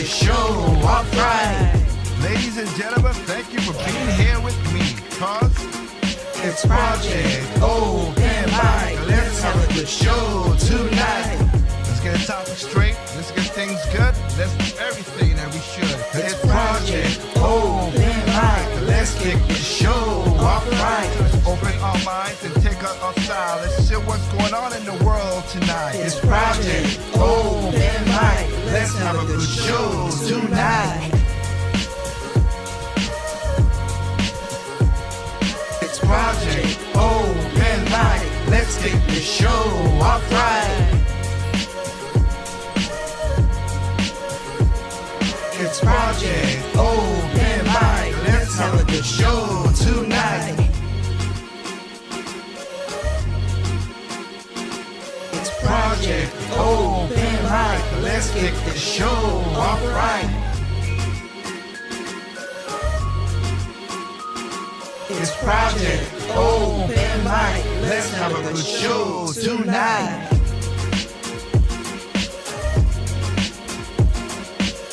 show. Alright. Ladies and gentlemen, thank you for being here with me, cause it's Project Open Mic. Let's have a good show tonight. Let's get the topic straight. Let's get things good. Let's do everything that we should. It's Project Open Mic. Let's kick the show off right. Let's open our minds and take our style. Let's see what's going on in the world tonight. It's Project Open Mic. Let's have a good show tonight. It's Project Open Mic. Let's kick the show off right. It's Project Open Mic. Let's have a good show tonight. It's Project Open Mic. Let's kick the show off right. It's Project Open Mic. Let's have a good show tonight.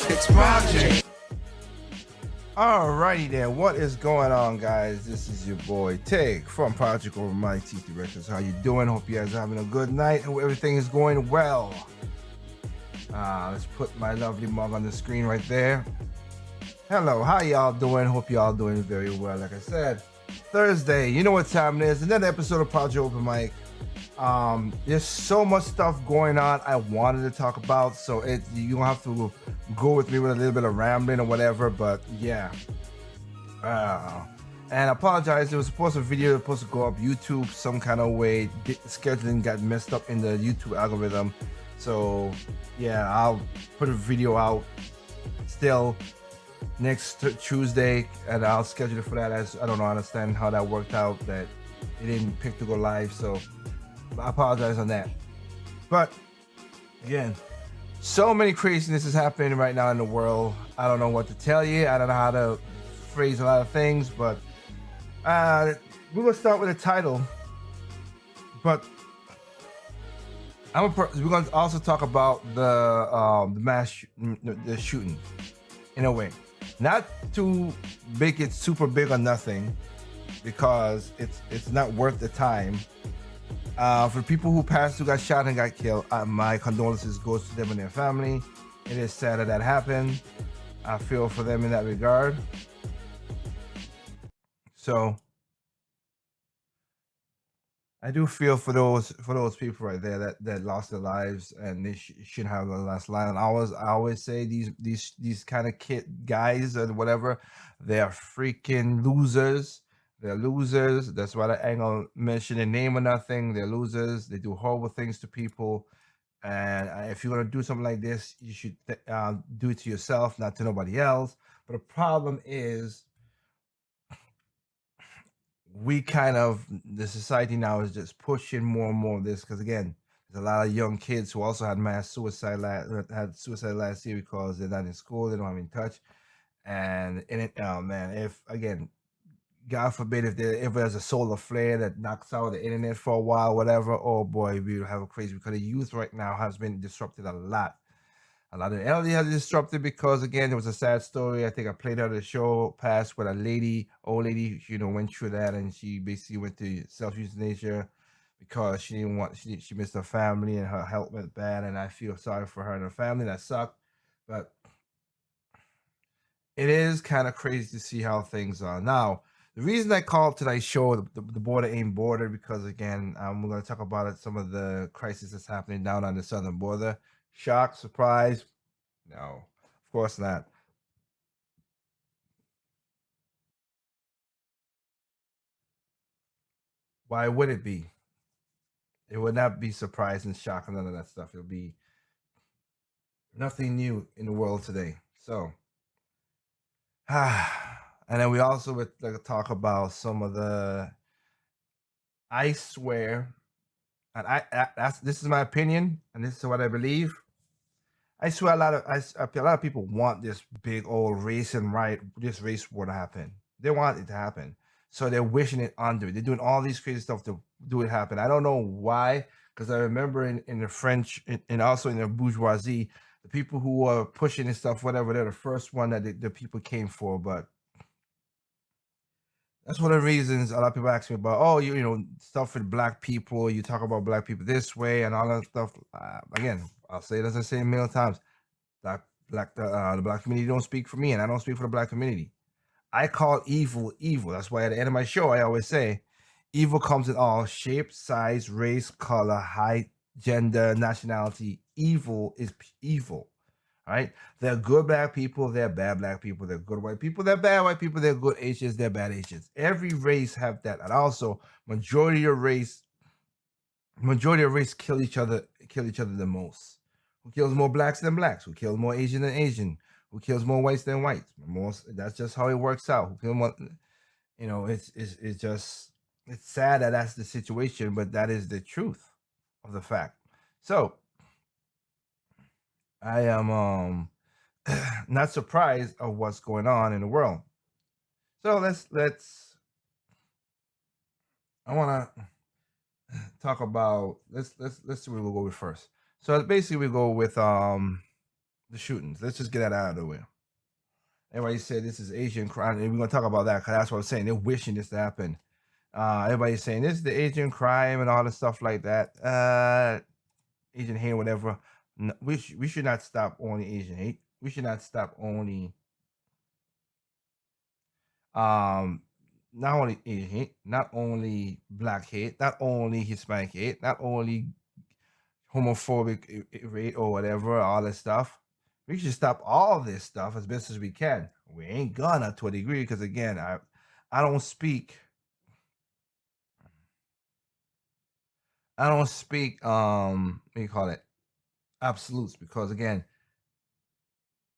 It's Project. Alrighty then, what is going on, guys? This is your boy Tig from Project Over My Teeth Directors. How you doing? Hope you guys are having a good night. Hope everything is going well. Let's put my lovely mug on the screen right there. Hello, how y'all doing? Hope y'all doing very well. Like I said, Thursday, you know what time it is. Another episode of Project Open Mic. There's so much stuff going on I wanted to talk about, so you don't have to go with me with a little bit of rambling or whatever, but yeah. And I apologize, it was supposed to go up YouTube some kind of way. Scheduling got messed up in the YouTube algorithm, so yeah, I'll put a video out still next Tuesday, and I'll schedule it for that. As I don't understand how that worked out, that it didn't pick to go live, so I apologize on that. But again, so many craziness is happening right now in the world. I don't know what to tell you. I don't know how to phrase a lot of things, but we're gonna start with a title. But we're gonna also talk about the shooting in a way, not to make it super big or nothing, because it's not worth the time. For people who got shot and got killed, my condolences goes to them and their family. It is sad that happened. I feel for them in that regard. So I do feel for those people right there that lost their lives, and they shouldn't have the last line. And I always say these kind of guys or whatever, they're freaking losers. They're losers. That's why I ain't gonna mention their name or nothing. They're losers. They do horrible things to people. And if you're gonna do something like this, you should do it to yourself, not to nobody else. But the problem is, the society now is just pushing more and more of this, because again, there's a lot of young kids who also had suicide last year because they're not in school, they don't have any touch. And oh man, if again, God forbid, if there ever is a solar flare that knocks out the internet for a while, whatever, oh boy, we will have a crazy, because the youth right now has been disrupted a lot. A lot of the elderly has disrupted because, again, there was a sad story. I think I played out the show past with a old lady, went through that, and she basically went to self-euthanasia because she missed her family and her health went bad. And I feel sorry for her and her family. That sucked. But it is kind of crazy to see how things are. Now, the reason I called tonight's show the border ain't border, because again, we're going to talk about some of the crisis that's happening down on the southern border. Shock, surprise? No, of course not. Why would it be? It would not be surprise and shock and none of that stuff. It'll be nothing new in the world today. So, and then we also would talk about some of the, I swear, and this is my opinion, and this is what I believe. I swear a lot of people want this big old race war to happen. They want it to happen. So they're wishing it under. They're doing all these crazy stuff to do it happen. I don't know why, because I remember in the French and also in the bourgeoisie, the people who are pushing this stuff, whatever, they're the first one that the people came for. But that's one of the reasons a lot of people ask me about, oh, you know, stuff with black people. You talk about black people this way and all that stuff. Again, I'll say it as I say a million times. The black community don't speak for me, and I don't speak for the black community. I call evil evil. That's why at the end of my show, I always say, evil comes in all shapes, size, race, color, height, gender, nationality. Evil is evil. All right. They're good black people, they're bad black people, they're good white people, they're bad white people, they're good Asians, they're bad Asians. Every race have that. And also majority of race kill each other the most. Who kills more blacks than blacks? Who kills more Asian than Asian? Who kills more whites than whites? That's just how it works out. Who kills more, you know, it's just, it's sad that that's the situation, but that is the truth of the fact. So I am not surprised of what's going on in the world. So let's I want to talk about let's see where we'll go with first. So basically we go with the shootings. Let's just get that out of the way. Everybody said this is Asian crime, and we're gonna talk about that because that's what I'm saying. They're wishing this to happen. Everybody's saying this is the Asian crime and all the stuff like that. Asian hate, whatever. No, we should not stop only Asian hate. We should not stop only not only Asian hate, not only black hate, not only Hispanic hate, not only homophobic rate or whatever, all this stuff. We should stop all this stuff as best as we can. We ain't gonna to a degree because again, I don't speak what do you call it, absolutes, because again,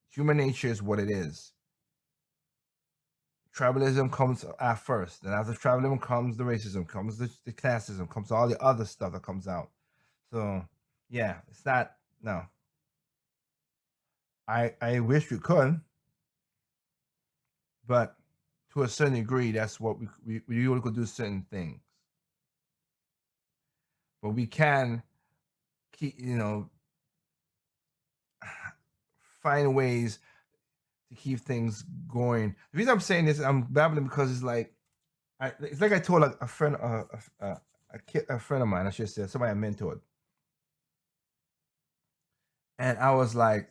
human nature is what it is. Tribalism comes at first, then after tribalism comes the racism, comes the classism, comes all the other stuff that comes out. So yeah, it's not, no. I wish we could, but to a certain degree, that's what we only could do certain things. But we can keep, find ways to keep things going. The reason I'm saying this, I'm babbling because it's like I told a friend, a friend of mine, I should say, somebody I mentored, and I was like,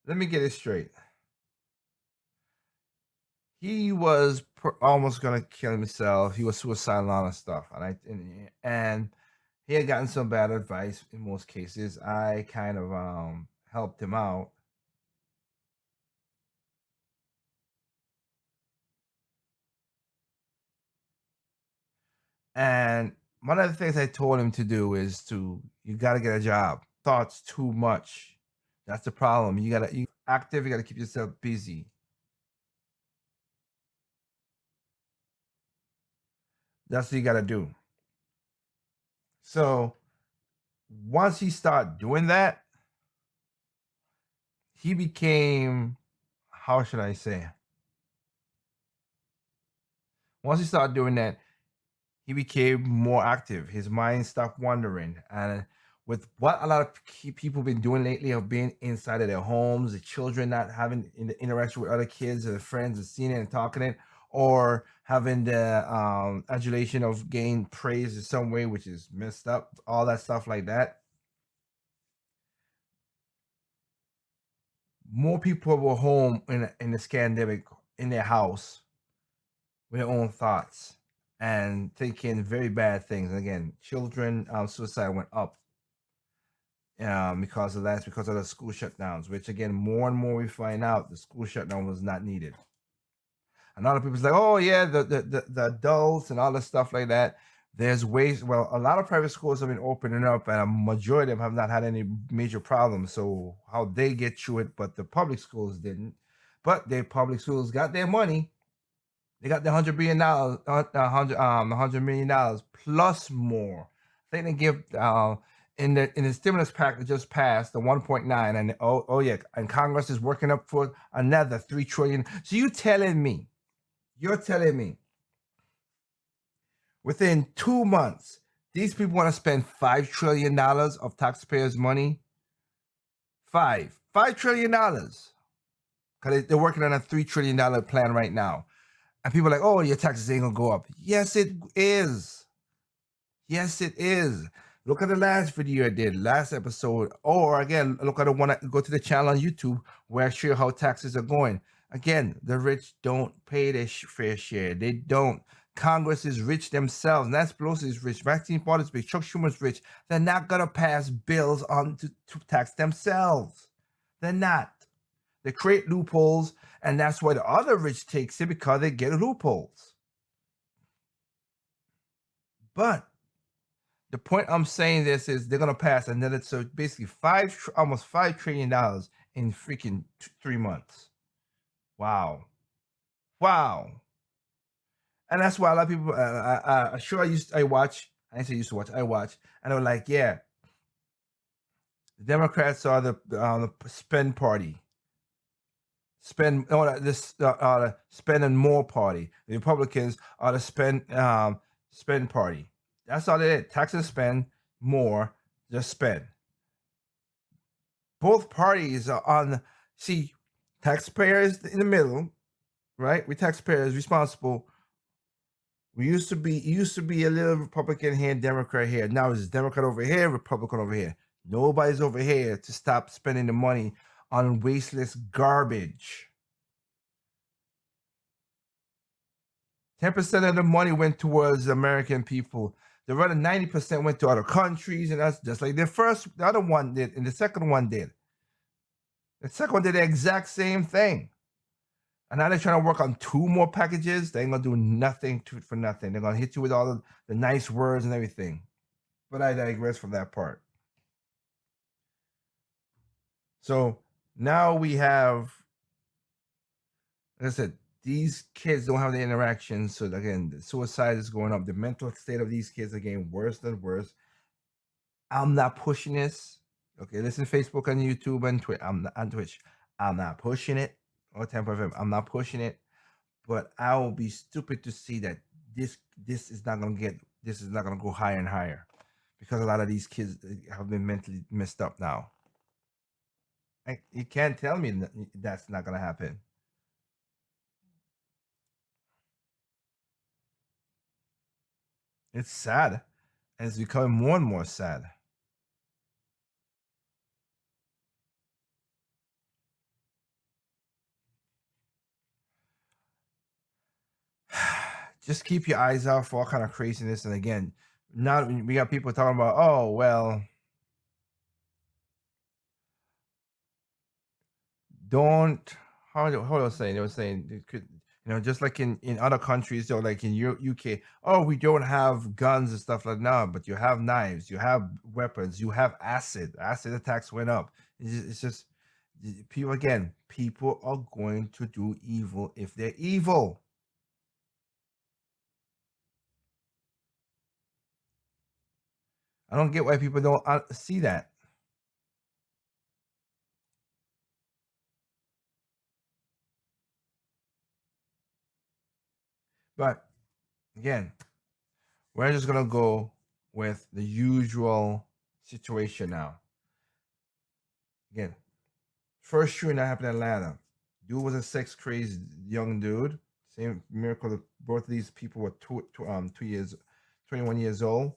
let me get it straight. He was almost gonna kill himself. He was suicidal and all that stuff, and he had gotten some bad advice in most cases. I kind of helped him out. And one of the things I told him to do is you got to get a job. Thoughts too much. That's the problem. You active. You got to keep yourself busy. That's what you got to do. So once he started doing that, he became, how should I say? Once he started doing that, he became more active. His mind stopped wandering. And with what a lot of people been doing lately of being inside of their homes, the children not having the interaction with other kids or friends and seeing it and talking it, or having the adulation of gain praise in some way, which is messed up, all that stuff like that. More people were home in the scandemic in their house with their own thoughts and thinking very bad things. And again, children suicide went up because of that, because of the school shutdowns, which again, more and more we find out the school shutdown was not needed. And a lot of people's like, oh yeah, the adults and all the stuff like that. There's ways. Well, a lot of private schools have been opening up, and a majority of them have not had any major problems. So how they get through it, but the public schools didn't. But the public schools got their money. They got the $100 million plus more. I think they give in the stimulus pack that just passed, the 1.9, and oh yeah, and Congress is working up for another $3 trillion. So you're telling me within 2 months These people want to spend $5 trillion of taxpayers' money. $5 trillion. Because they're working on a $3 trillion plan right now. And people are like, oh, your taxes ain't going to go up. Yes, it is. Yes, it is. Look at the last video I did, last episode. Or again, look at the one, go to the channel on YouTube where I show you how taxes are going. Again, the rich don't pay their fair share. They don't. Congress is rich themselves. Nancy Pelosi is rich. Maxine Waters is rich. Chuck Schumer's rich. They're not going to pass bills on to tax themselves. They're not. They create loopholes, and that's why the other rich takes it, because they get loopholes. But the point I'm saying this is they're going to pass another, so basically almost $5 trillion in freaking 3 months. Wow. And that's why a lot of people, I watch, I didn't say used to watch, I watch, and they were like, yeah, the Democrats are the spend party. Spend and more party. The Republicans are the spend party. That's all it is. Tax and spend more, just spend. Both parties are on. See, taxpayers in the middle, right? We taxpayers responsible. We used to be a little Republican here, Democrat here. Now it's Democrat over here, Republican over here. Nobody's over here to stop spending the money on wasteless garbage. 10% of the money went towards American people. The other 90% went to other countries, and that's just like the other one did, and the second one did. The second one did the exact same thing. And now they're trying to work on 2 more packages. They ain't gonna do nothing for nothing. They're gonna hit you with all the nice words and everything. But I digress from that part. So now we have, like I said, these kids don't have the interactions. So again, the suicide is going up. The mental state of these kids are getting worse and worse. I'm not pushing this. Okay, listen, Facebook and YouTube and Twitch. On Twitch. I'm not pushing it. Or Tampa FM. I'm not pushing it. But I will be stupid to see that this is not gonna go higher and higher, because a lot of these kids have been mentally messed up now. You can't tell me that's not gonna happen. It's sad, and it's becoming more and more sad. Just keep your eyes out for all kind of craziness. And again, now we got people talking about, oh well, don't how they were saying, it could, just like in other countries, or like in UK, oh, we don't have guns and stuff like that, but you have knives, you have weapons, you have acid attacks went up. It's just people are going to do evil if they're evil. I don't get why people don't see that. But again, we're just gonna go with the usual situation now. Again, first shooting that happened in Atlanta. Dude was a sex crazed young dude. Same miracle that both of these people were 21 years old.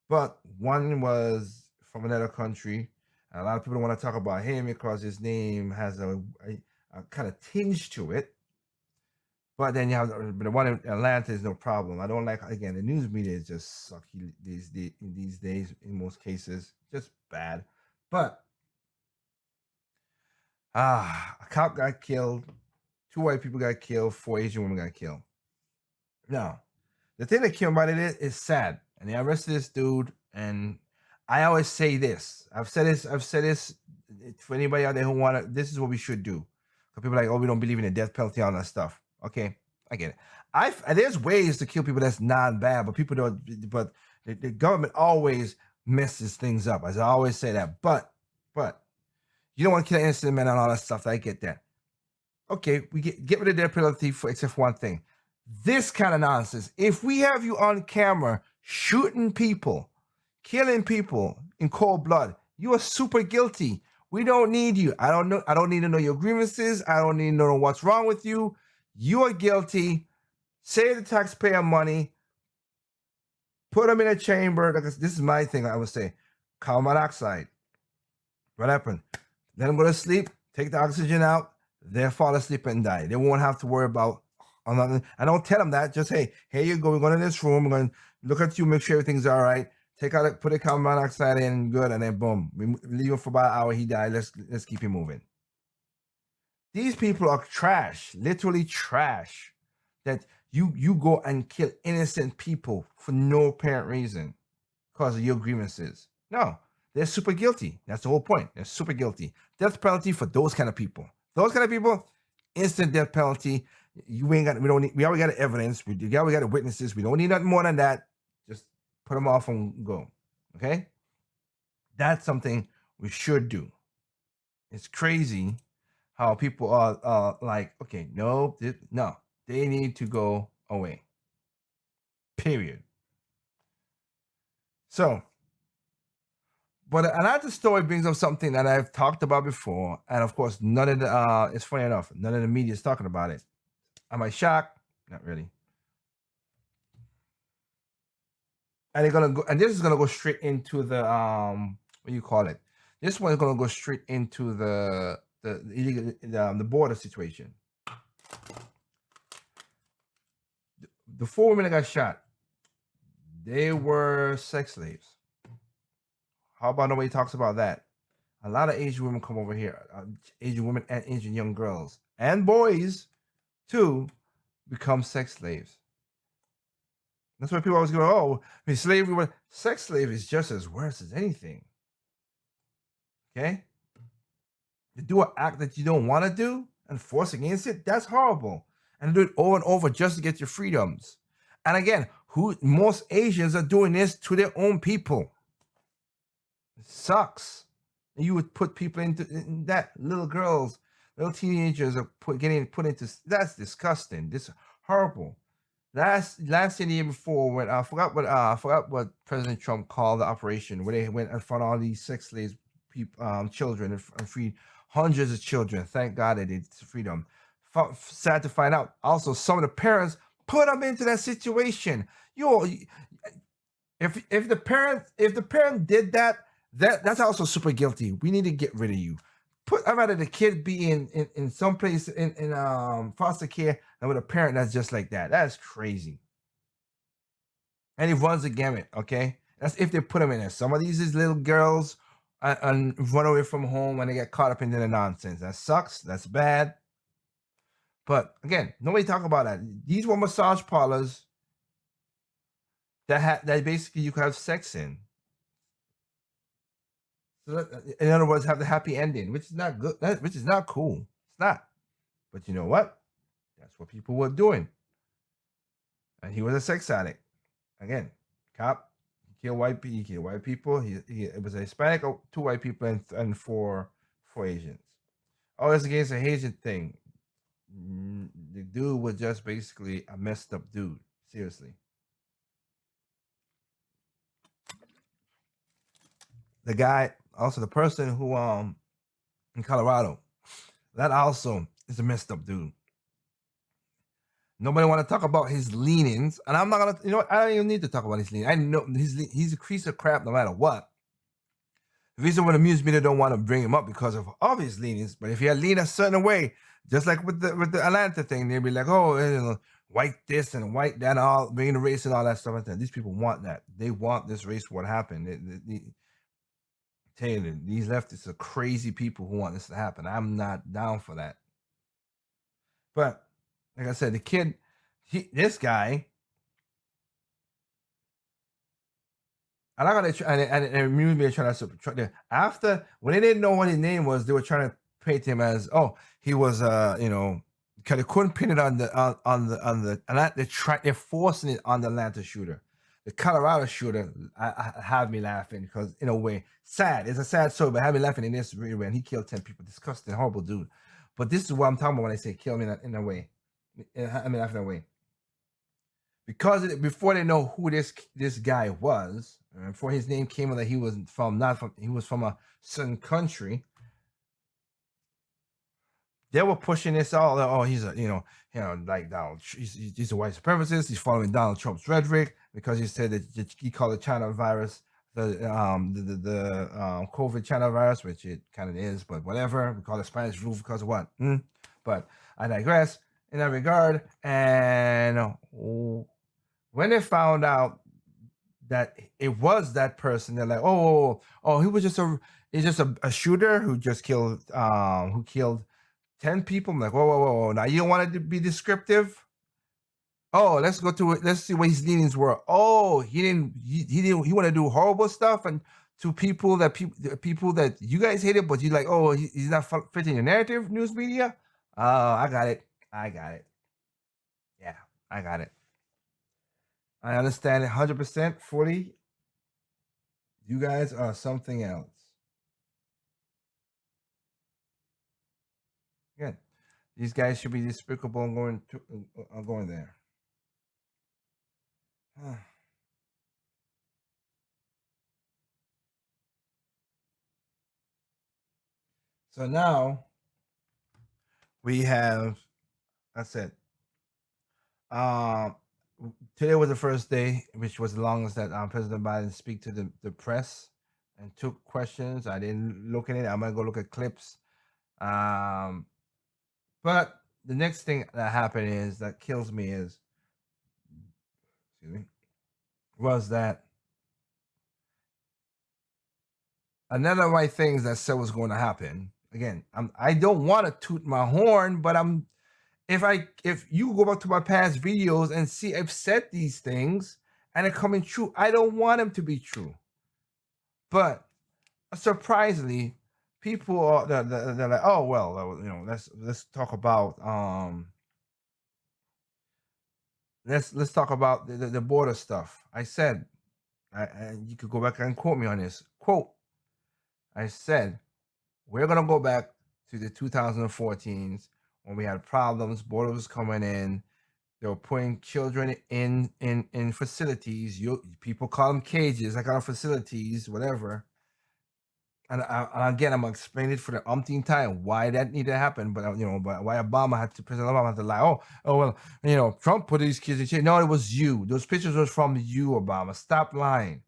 But one was from another country. And a lot of people don't want to talk about him because his name has a kind of tinge to it. But then you have the one in Atlanta is no problem. I don't like, again, the news media is just sucky these days in most cases, just bad. But a cop got killed, 2 white people got killed, 4 Asian women got killed. Now, the thing that killed about it is sad, and they arrested this dude. And I always say this. I've said this for anybody out there who want to. This is what we should do. Because people are like, oh, we don't believe in the death penalty, all that stuff. Okay, I get it. There's ways to kill people that's not bad, but people don't. But the government always messes things up. As I always say that. But you don't want to kill an innocent man and all that stuff. I get that. Okay, we get rid of the death penalty except for one thing. This kind of nonsense. If we have you on camera shooting people, killing people in cold blood. You are super guilty. We don't need you. I don't know. I don't need to know your grievances. I don't need to know what's wrong with you. You are guilty. Save the taxpayer money. Put them in a chamber. This is my thing. I would say, carbon monoxide. What happened? Let them go to sleep. Take the oxygen out. They'll fall asleep and die. They won't have to worry about another. I don't tell them that. Just hey, here you go. We're going to this room. We're going to look at you, make sure everything's all right. Take out, put a carbon monoxide in, good, and then boom, we leave him for about an hour. He died. Let's keep him moving. These people are trash, literally trash. That you go and kill innocent people for no apparent reason because of your grievances. No, they're super guilty. That's the whole point. They're super guilty. Death penalty for those kind of people. Those kind of people, instant death penalty. You ain't got. We don't need. We already got the evidence. We got the witnesses. We don't need nothing more than that. Just put them off and go. Okay, that's something we should do. It's crazy how people are like, okay, no, they need to go away. Period. So, but another story brings up something that I've talked about before, and of course, none of the it's funny enough, none of the media is talking about it. Am I shocked? Not really. And they're gonna go, and this is gonna go straight into the what do you call it? This one is gonna go straight into the illegal the border situation. The 4 women that got shot, they were sex slaves. How about nobody talks about that? A lot of Asian women come over here, Asian women and Asian young girls and boys too become sex slaves. That's why people always go, oh, I mean, slavery, but sex slave is just as worse as anything. Okay? To do an act that you don't want to do and force against it, that's horrible. And do it over and over just to get your freedoms. And again, most Asians are doing this to their own people. It sucks. And you would put people in that, little girls, little teenagers are getting put into, that's disgusting. This is horrible. Last year, the year before, when I forgot what President Trump called the operation, where they went and found all these sex slaves, children, and freed hundreds of children. Thank God they did freedom. Sad to find out. Also, some of the parents put them into that situation. If the parent did that, that's also super guilty. We need to get rid of you. I'd rather the kid be in some place in foster care than with a parent that's just like that. That's crazy. And he runs the gamut, okay? That's if they put him in there. Some of these is little girls and run away from home when they get caught up into the nonsense. That sucks. That's bad. But again, nobody talk about that. These were massage parlors that basically you could have sex in. So in other words, have the happy ending, which is not good, which is not cool. It's not. But you know what? That's what people were doing. And he was a sex addict. Again, cop, he killed white people. It was a Hispanic, 2 white people and 4 Asians. Oh, it's against the Asian thing. The dude was just basically a messed up dude. Seriously. The guy, also the person who in Colorado, that also is a messed up dude. Nobody want to talk about his leanings, and I'm not gonna. You know what? I don't even need to talk about his leanings. I know he's a piece of crap no matter what. The reason what amused me, they don't want to bring him up because of obvious leanings. But if he had leaned a certain way, just like with the Atlanta thing, they'd be like, oh, you know, white this and white that, all bringing the race and all that stuff like that. These people want that. They want this race. What happened? Taylor, these leftists are crazy people who want this to happen. I'm not down for that. But like I said, the kid, this guy, and I'm gonna and me trying to after when they didn't know what his name was, they were trying to paint him as he was because they couldn't pin it on the and they're forcing it on the Atlanta shooter. The Colorado shooter had me laughing because in a way, sad. It's a sad story, but had me laughing in this way when he killed 10 people. Disgusting, horrible dude. But this is what I'm talking about when I say kill me in a way. I mean, laughing in a way. because before they know who this guy was, before his name came out that he was he was from a certain country, they were pushing this all. Oh, he's a like Donald. He's a white supremacist. He's following Donald Trump's rhetoric because he said that he called the China virus the COVID China virus, which it kind of is, but whatever. We call it Spanish flu because of what? But I digress in that regard. And when they found out that it was that person, they're like, oh, he was just a shooter who just killed 10 people. I'm like, whoa. Now you don't want to be descriptive. Oh, let's see what his leanings were. Oh, he want to do horrible stuff and to people that you guys hated, but you like, oh, he's not fitting your narrative, news media. I got it. Yeah, I got it. I understand it 100% fully. You guys are something else. Again, these guys should be despicable and going there. So now we have, that's it. Today was the first day, which was the longest that President Biden speak to the press and took questions. I didn't look at it. I'm gonna go look at clips. But the next thing that happened is that kills me is, was that another of my things that said was going to happen. Again, I don't want to toot my horn, but if you go back to my past videos and see I've said these things and they're coming true, I don't want them to be true. But surprisingly, people are they're like, oh well, let's talk about let's talk about the border stuff. I said, you could go back and quote me on this quote. I said, we're gonna go back to the 2014s when we had problems, border was coming in. They were putting children in facilities. People call them cages. I call them facilities, whatever. And again, I'm gonna explain it for the umpteenth time why that needed to happen. But but why President Obama had to lie. Oh well, Trump put these kids in jail. No, it was you. Those pictures was from you, Obama. Stop lying.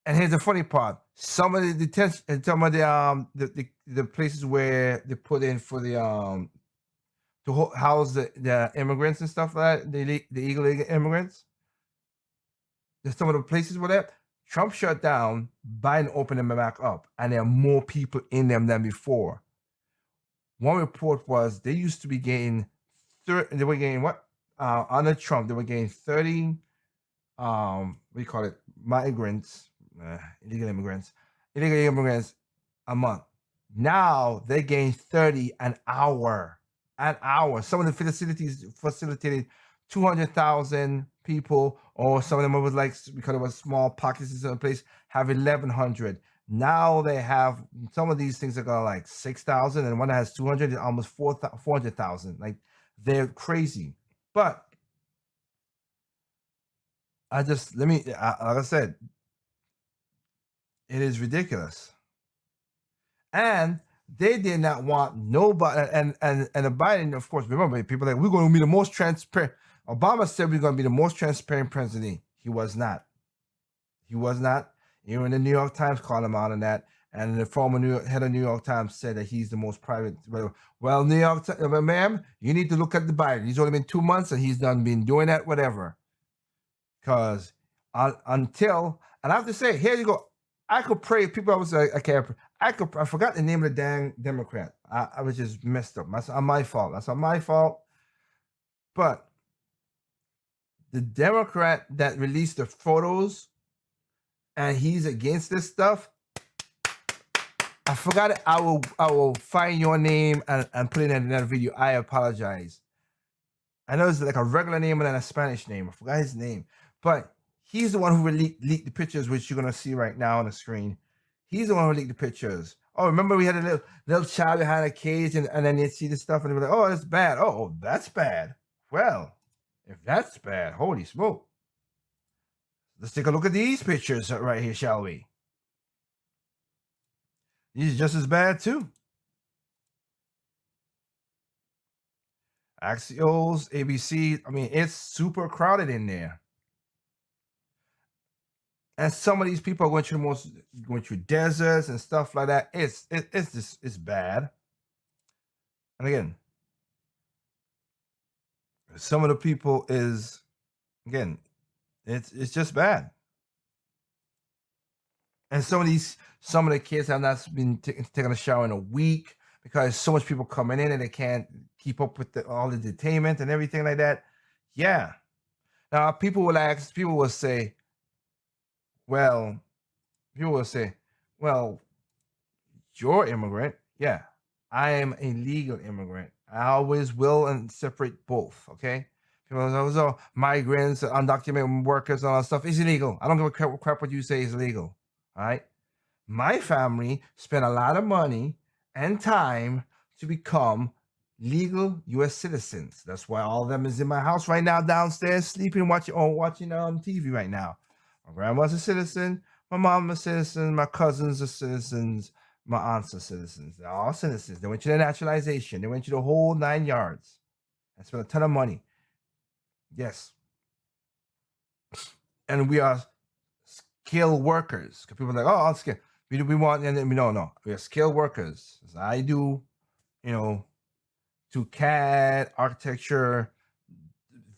And here's the funny part: some of the detention, some of the places where they put in for the to house the immigrants and stuff like that, the illegal immigrants. There's some of the places where that Trump shut down, Biden opened them back up, and there are more people in them than before. One report was they used to be getting, they were getting what? Under Trump, they were getting 30, what do you call it? Migrants, illegal immigrants a month. Now they're getting 30 an hour. Some of the facilities facilitated 200,000 people, or some of them was like, because it was small pockets in some place, have 1,100. Now they have some of these things that got like 6,000, and one that has 200, almost 400,000. Like, they're crazy. But like I said, it is ridiculous. And they did not want nobody, and the Biden, of course, remember, people are like, we're going to be the most transparent. Obama said we're going to be the most transparent president. He was not. Even the New York Times called him out on that, and the former head of New York Times said that he's the most private. Well, New York, ma'am, you need to look at the Biden. He's only been 2 months, and he's been doing that, whatever. Because until, and I have to say, here you go. I could pray. People always say, I forgot the name of the dang Democrat. I was just messed up. That's my fault. That's not my fault. But the Democrat that released the photos and he's against this stuff, I forgot it. I will find your name and put it in another video. I apologize. I know it's like a regular name and then a Spanish name. I forgot his name. But he's the one who leaked the pictures, which you're going to see right now on the screen. He's the one who leaked the pictures. Oh, remember we had a little child behind a cage, and then you see the stuff, and they were like, oh, that's bad. Oh, that's bad. Well, If that's bad, holy smoke. Let's take a look at these pictures right here, shall we? These are just as bad too. Axios, ABC. I mean, it's super crowded in there. And some of these people are going through deserts and stuff like that. It's bad. And again, some of the people is again, it's just bad. And some of the kids have not been taking a shower in a week because so much people coming in and they can't keep up with all the detainment and everything like that. Yeah. Now people will say, well, well, you're immigrant. Yeah, I am a legal immigrant. I always will and separate both. Okay. People say, oh, migrants, undocumented workers, and all that stuff is illegal. I don't give a crap what you say is illegal. All right. My family spent a lot of money and time to become legal U.S. citizens. That's why all of them is in my house right now, downstairs, sleeping, watching TV right now. My grandma's a citizen. My mom's a citizen. My cousins are citizens. My aunts are citizens. They're all citizens. They went to the naturalization. They went to the whole 9 yards. I spent a ton of money. Yes. And we are skilled workers. Because people are like, oh, I'll skill. We want, and then we no. We are skilled workers. As I do, to CAD, architecture,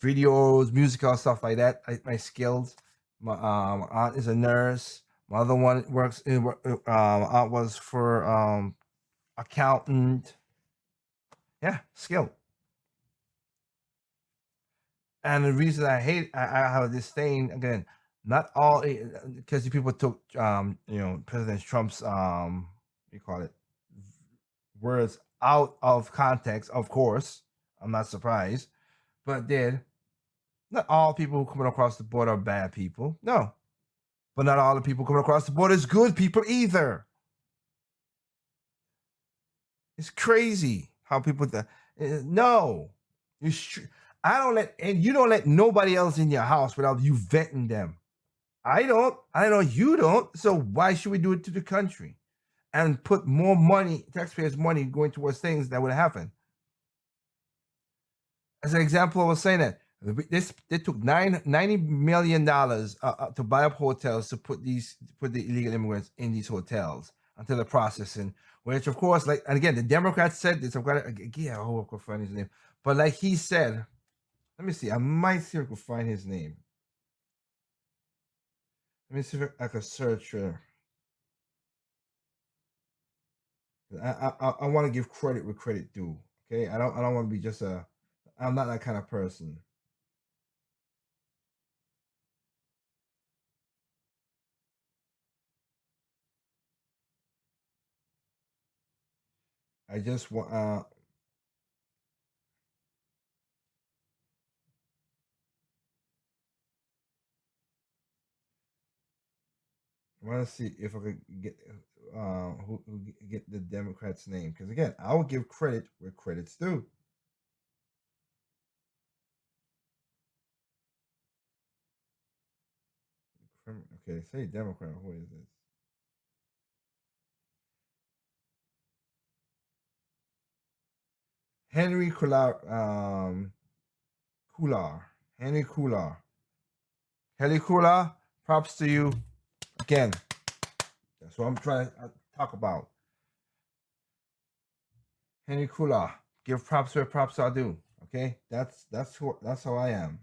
videos, musical stuff like that. My skills. My aunt is a nurse. My other one works in aunt was for accountant. Yeah, skilled. And the reason I have this thing again, not all because people took President Trump's you call it words out of context. Of course, I'm not surprised, but not all people who coming across the border are bad people. No, but not all the people coming across the border is good people either. It's crazy how people no. I don't you don't let nobody else in your house without you vetting them. I don't. I know you don't. So why should we do it to the country and put more money, taxpayers' money, going towards things that would happen? As an example, I was saying that they took $90 million to buy up hotels to put the illegal immigrants in these hotels until the processing. Which, of course, and again, the Democrats said this. I hope I can find his name. But like he said, let me see. I might see if I can find his name. Let me see if I can search her. I want to give credit where credit due. Okay, I don't want to be just I'm not that kind of person. I just want I want to see if I could get who get the Democrat's name, because again, I will give credit where credit's due. Okay, say Democrat. Who is this? Henry Cuellar. Cuellar. Henry Cuellar. Henry Cuellar. Props to you. Again, that's what I'm trying to talk about. Henry Cuellar. Give props where props are due. Okay, that's how I am.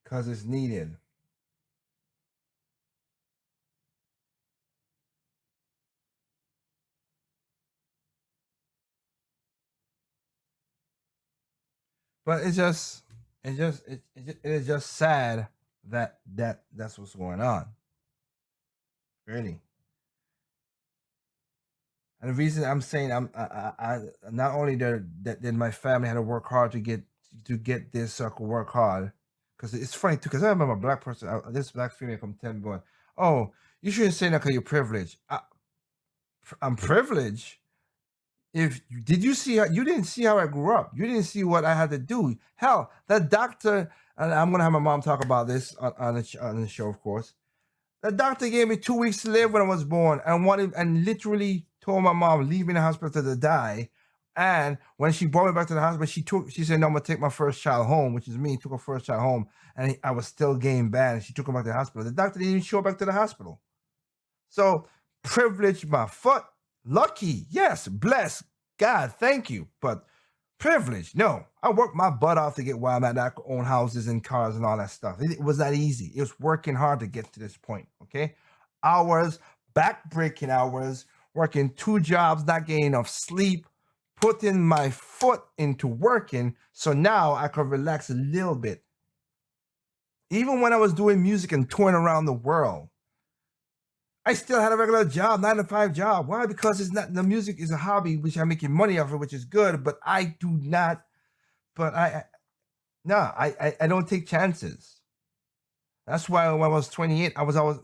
Because it's needed. But it is just sad that's what's going on. Really. And the reason I'm saying I not only did my family had to work hard to get this circle work hard, because it's funny too, because I remember a black person, this black female come tell me, going, oh, You shouldn't say that because you're privileged. I'm privileged. If did you see how you didn't see how I grew up? You didn't see what I had to do. Hell, that doctor, and I'm gonna have my mom talk about this on the show, of course. The doctor gave me 2 weeks to live when I was born, and wanted and literally told my mom leave me in the hospital to die. And when she brought me back to the hospital, she said, "No, I'm gonna take my first child home," which is me. Took her first child home, and I was still getting bad. And she took him back to the hospital. The doctor didn't even show back to the hospital. So privileged my foot, lucky, yes, blessed, God, thank you. But privileged, no. I worked my butt off to get where I'm at. I could own houses and cars and all that stuff. It was not easy. It was working hard to get to this point. Okay, hours, back-breaking hours, working 2 jobs, not getting enough sleep, putting my foot into working. So now I could relax a little bit. Even when I was doing music and touring around the world, I still had a regular job, 9 to 5 job. Why? Because it's not the music is a hobby, which I'm making money off of, which is good. But I do not. But I don't take chances. That's why when I was 28, I was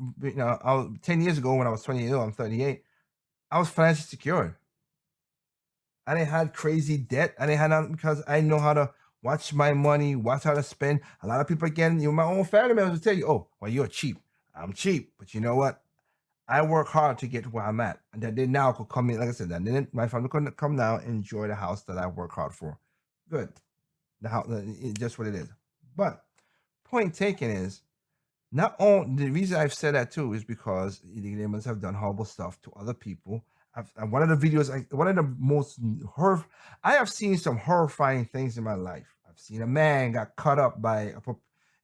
10 years ago when I was 28. I'm 38. I was financially secure. I didn't have crazy debt. I didn't have nothing because I know how to watch my money, watch how to spend. A lot of people, again, my own family members will tell you, "Oh, well, you're cheap." I'm cheap, but you know what? I work hard to get to where I'm at, and that they now could come in. Like I said, that my family couldn't come now and enjoy the house that I work hard for. Good, the house, just what it is. But point taken is not only the reason I've said that too is because illegal immigrants have done horrible stuff to other people. One of the videos, one of the most I have seen some horrifying things in my life. I've seen a man got cut up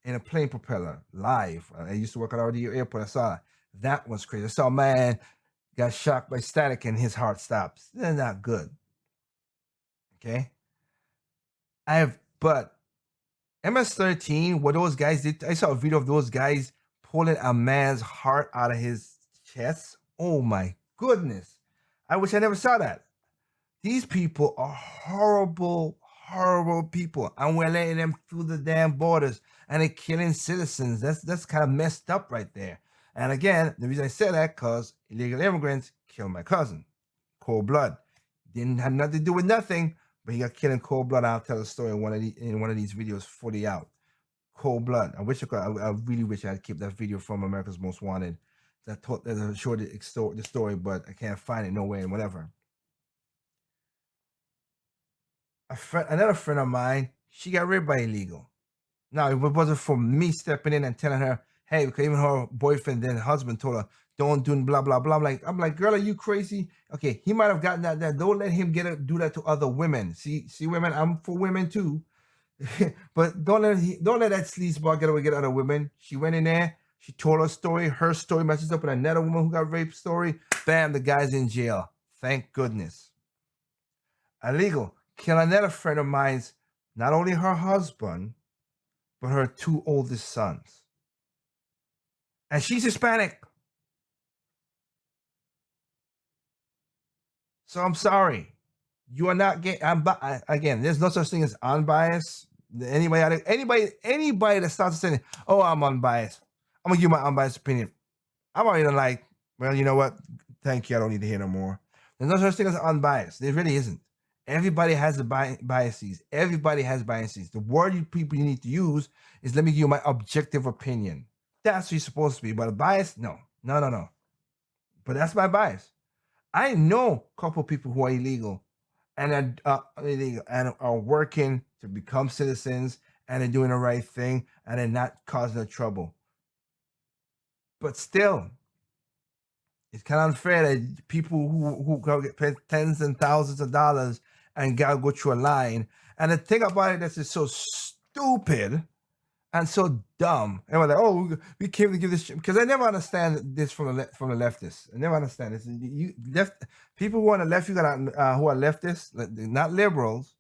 in a plane propeller live. I used to work at the airport. I saw that. That was crazy. I saw a man got shocked by static and his heart stops. They're not good. Okay. But MS-13, what those guys did, I saw a video of those guys pulling a man's heart out of his chest. Oh my goodness. I wish I never saw that. These people are horrible, horrible people. And we're letting them through the damn borders and they're killing citizens. That's kind of messed up right there. And again, the reason I say that, because illegal immigrants killed my cousin. Cold blood. Didn't have nothing to do with nothing, but he got killed in cold blood. I'll tell the story in one of these videos fully out. Cold blood. I really wish I had kept that video from America's Most Wanted. That showed the story, but I can't find it nowhere and whatever. Another friend of mine, she got raped by illegal. Now, it wasn't for me stepping in and telling her, hey, because even her boyfriend, then husband, told her, don't do blah, blah, blah. I'm like, girl, are you crazy? Okay, he might have gotten that. Don't let him do that to other women. See, women, I'm for women too. But don't let that sleazeball get other women. She went in there, she told her story matches up with another woman who got raped story. Bam, the guy's in jail. Thank goodness. Illegal. Kill another friend of mine's, not only her husband, but her 2 oldest sons. And she's Hispanic. So I'm sorry. You are not getting, again, there's no such thing as unbiased. Anybody that starts saying, oh, I'm unbiased, I'm going to give my unbiased opinion. I'm already like, well, you know what? Thank you. I don't need to hear no more. There's no such thing as unbiased. There really isn't. Everybody has biases. Everybody has biases. The word you need to use is, let me give you my objective opinion. That's what you're supposed to be. But a bias, no. But that's my bias. I know a couple people who are illegal and are working to become citizens, and they're doing the right thing, and they're not causing no trouble. But still, it's kind of unfair that people who go get paid tens and thousands of dollars and gotta go through a line. And the thing about it that's just so stupid and so dumb. And we're like, oh, we came to give this, because I never understand this from the leftists. I never understand this. People who are on the left, who are leftists, not liberals,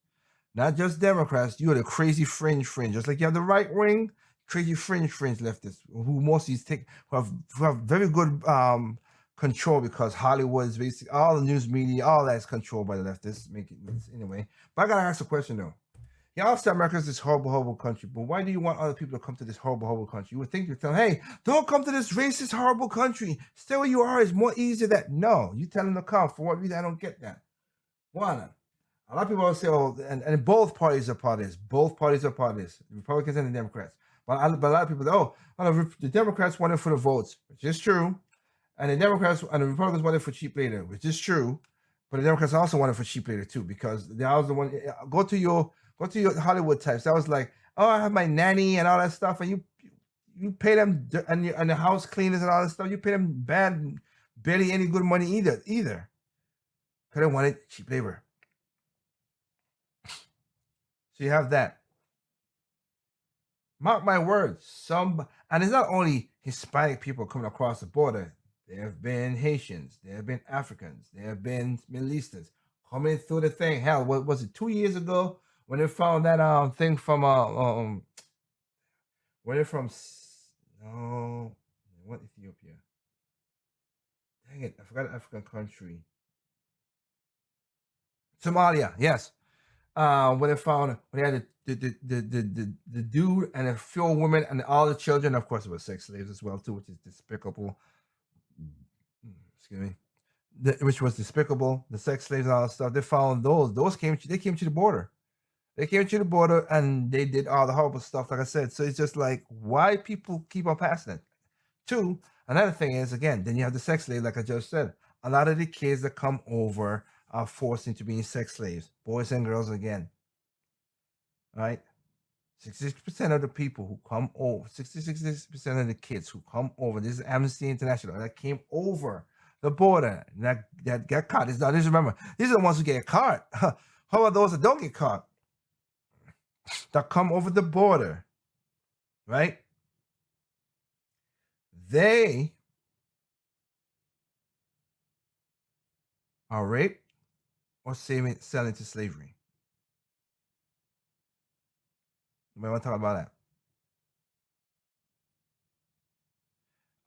not just Democrats. You are the crazy fringe, just like you have the right wing, crazy fringe leftists who mostly who have very good control, because Hollywood is basically all the news media, all that is controlled by the leftists. Anyway. But I gotta ask a question though. Y'all say America's this horrible, horrible country, but why do you want other people to come to this horrible, horrible country? You would think you'd tell them, hey, don't come to this racist, horrible country. Stay where you are. It's more easier that. No, you tell them to come. For what reason? I don't get that. One, a lot of people always say, oh, and both parties are part of this. Both parties are part of this, the Republicans and the Democrats. But a lot of people say, oh, the Democrats wanted for the votes, which is true. And the Democrats and the Republicans wanted for cheap labor, which is true. But the Democrats also wanted for cheap labor too, because that was the one. Go to your Hollywood types. That was like, oh, I have my nanny and all that stuff, and you pay them and the house cleaners and all that stuff. You pay them bad, barely any good money either, because they wanted cheap labor. So you have that. Mark my words, and it's not only Hispanic people coming across the border. There have been Haitians, there have been Africans, there have been Middle Easterns coming through the thing. Hell, what was it, 2 years ago when they found that thing from where they're from? No, what Ethiopia? Dang it, I forgot the African country. Somalia, yes. When they found when they had the dude and a few women and all the children, of course, it was sex slaves as well too, which is despicable. Excuse me. Which was despicable. The sex slaves and all that stuff. They found those. They came to the border. They came to the border and they did all the horrible stuff, like I said. So it's just like, why people keep on passing it? Two, another thing is, again, then you have the sex slave, like I just said. A lot of the kids that come over are forced into being sex slaves, boys and girls again. Right? 66% of the people who come over, 66% of the kids who come over, this is Amnesty International, that came over the border, that got caught. Just remember, these are the ones who get caught. How about those that don't get caught? That come over the border, right? They are raped or selling to slavery. You might want to talk about that.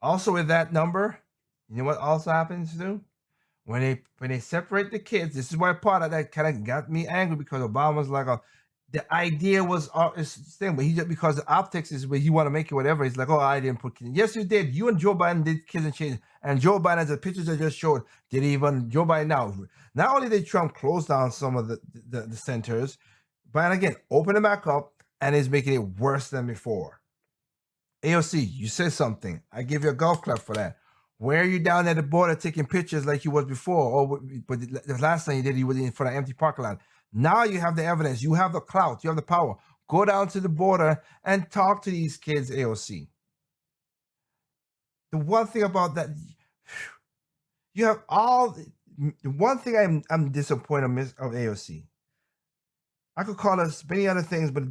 Also, with that number, you know what also happens too? When they separate the kids, this is why part of that kind of got me angry, because Obama's like, the idea was thing, but he just, because the optics is where you want to make it whatever. He's like, oh, I didn't put kids. Yes, you did. You and Joe Biden did kids and change. And Joe Biden, the pictures I just showed, did even Joe Biden now. Not only did Trump close down some of the centers, but again, open them back up and is making it worse than before. AOC, you said something. I give you a golf clap for that. Where are you down at the border taking pictures like you was before? But the last time you did, you was in front of empty parking lot. Now you have the evidence. You have the clout. You have the power. Go down to the border and talk to these kids, AOC. The one thing about that, you have all. The one thing I'm disappointed of AOC. I could call her many other things, but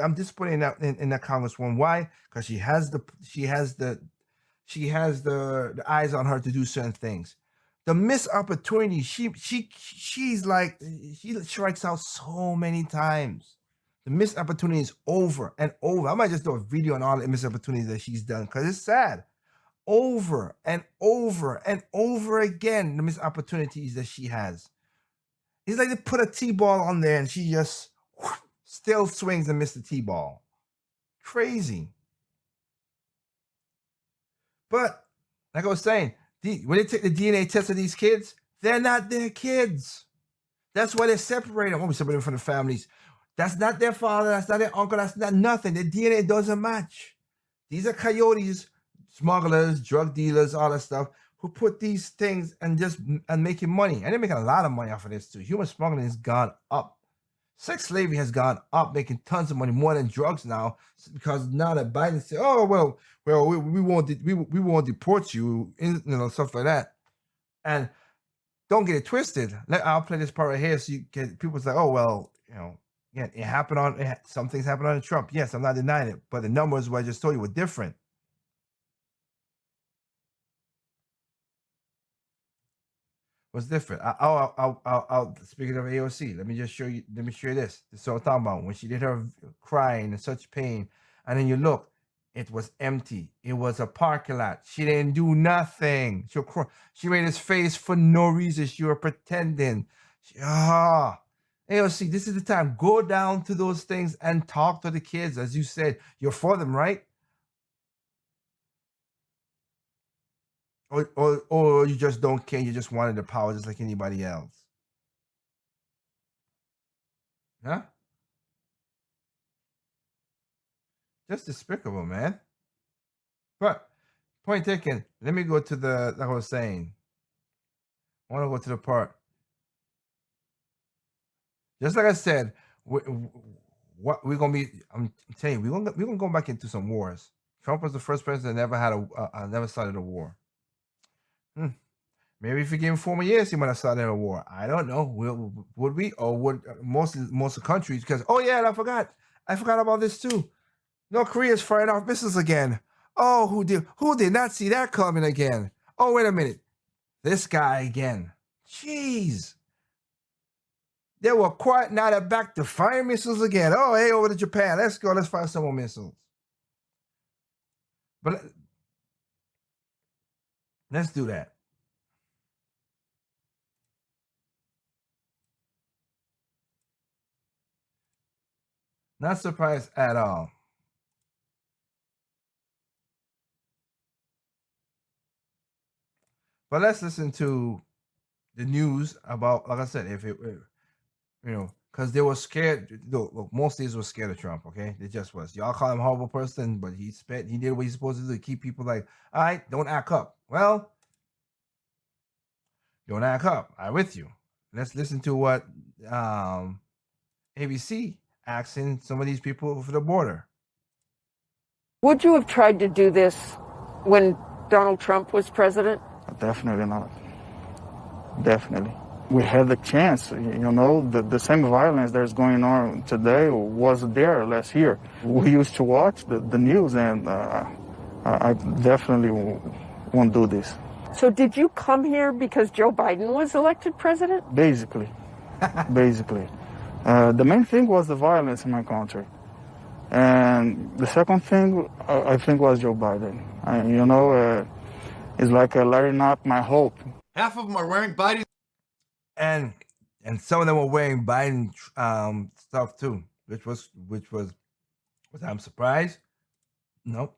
I'm disappointed in that Congresswoman. Why? Because she has the eyes on her to do certain things. The missed opportunity, she's like, she strikes out so many times. The missed opportunity is over and over. I might just do a video on all the missed opportunities that she's done, because it's sad. Over and over and over again, the missed opportunities that she has. It's like they put a T-ball on there and she just still swings and misses the T-ball. Crazy. But like I was saying, when they take the DNA test of these kids, they're not their kids. That's why they separate them. When we separate them from the families, that's not their father, that's not their uncle, that's not nothing. Their DNA doesn't match. These are coyotes, smugglers, drug dealers, all that stuff, who put these things and making money. And they're making a lot of money off of this too. Human smuggling has gone up. Sex slavery has gone up, making tons of money, more than drugs now, because now that Biden said, "Oh well, we won't deport you," stuff like that. And don't get it twisted. I'll play this part right here, so you get people say, "Oh well, yeah, it happened some things happened on Trump." Yes, I'm not denying it, but the numbers what I just told you were different. Was different. I'll speaking of AOC, let me just show you. Let me show you this. This is what I'm talking about. When she did her crying and such pain, and then you look, it was empty. It was a parking lot. She didn't do nothing. She made his face for no reason. She was pretending. AOC, this is the time. Go down to those things and talk to the kids. As you said, you're for them, right? Or you just don't care. You just wanted the power just like anybody else. Huh? Just despicable, man. But point taken. Let me go to like I was saying. I want to go to the part. Just like I said, what we're gonna be. I'm telling you, we're gonna go back into some wars. Trump was the first president that never had never started a war. Maybe if he gave him 4 more years, he might have started a war. I don't know. Would we, or would most of the countries? Because I forgot about this too. North Korea's firing off missiles again. Oh, who did not see that coming again? Oh, wait a minute, this guy again. Jeez. They were quiet, now they're back to firing missiles again. Oh, hey, over to Japan. Let's go. Let's fire some more missiles. But let's do that. Not surprised at all. But let's listen to the news about, like I said, if it, because they were scared. Look, most of these were scared of Trump. Okay, they just was. Y'all call him a horrible person, but he did what he's supposed to do to keep people like, all right, don't act up. Well, don't act up. I'm with you. Let's listen to what ABC asking some of these people for the border. Would you have tried to do this when Donald Trump was president? Definitely not. Definitely. We had the chance, the same violence that's going on today was there last year. We used to watch the news, and I definitely won't do this. So did you come here because Joe Biden was elected president? Basically. Basically. The main thing was the violence in my country. And the second thing, I think, was Joe Biden. It's like lighting up my hope. Half of them are wearing Biden. And some of them were wearing Biden stuff too, which was I'm surprised. Nope.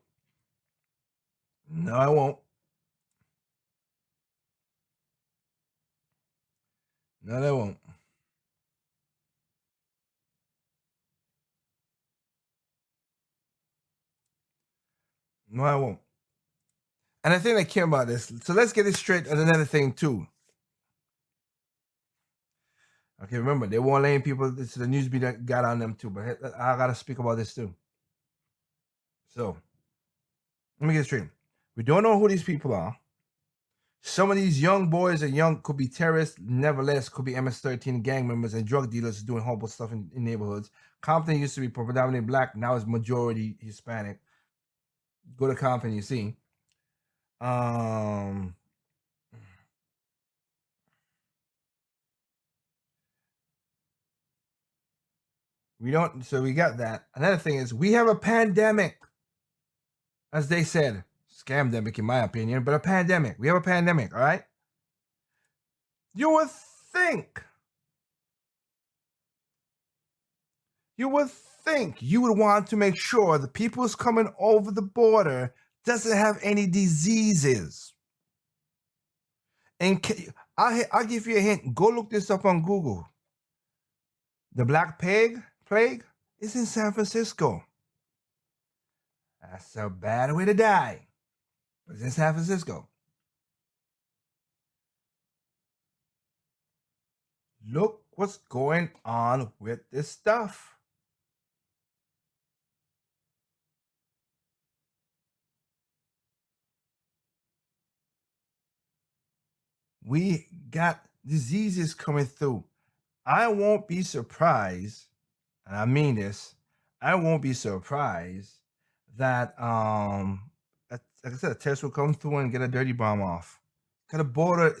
No, I won't. No, they won't. No, I won't. And I think they care about this. So let's get it straight on another thing too. Okay, remember, they won't let people, it's the news media got on them too, but I gotta speak about this too. So let me get it straight. We don't know who these people are. Some of these young boys could be terrorists, nevertheless, could be MS-13 gang members and drug dealers doing horrible stuff in neighborhoods. Compton used to be predominantly black, now it's majority Hispanic. Go to Compton, you see. We got that. Another thing is, we have a pandemic. As they said, scamdemic in my opinion, but a pandemic. We have a pandemic, all right? You would think you would want to make sure the people who's coming over the border doesn't have any diseases. And I'll give you a hint. Go look this up on Google. The Black Plague is in San Francisco. That's a bad way to die. But it's in San Francisco. Look what's going on with this stuff. We got diseases coming through. I won't be surprised, and I mean this, I won't be surprised that like I said, a terrorist will come through and get a dirty bomb off. Got a border.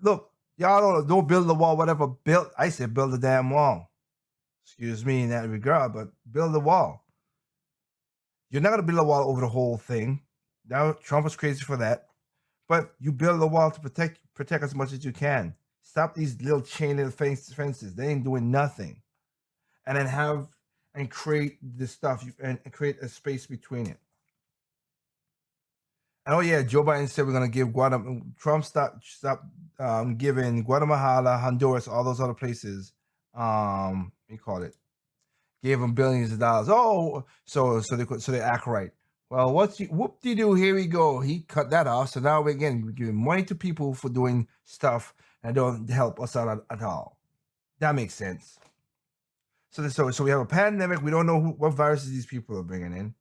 Look, y'all don't build the wall, whatever. I said build the damn wall. Excuse me in that regard, but build the wall. You're not gonna build a wall over the whole thing. Now Trump was crazy for that. But you build a wall to protect as much as you can. Stop these little chain little fences. They ain't doing nothing. And then create this stuff and create a space between it. And oh yeah, Joe Biden said we're gonna give Guatemala. Trump stop giving Guatemala, Honduras, all those other places. You call it. Gave them billions of dollars. Oh, so they act right. Well, whoop-de-doo, here we go. He cut that off. So now we're giving money to people for doing stuff that don't help us out at all. That makes sense. So we have a pandemic. We don't know what viruses these people are bringing in.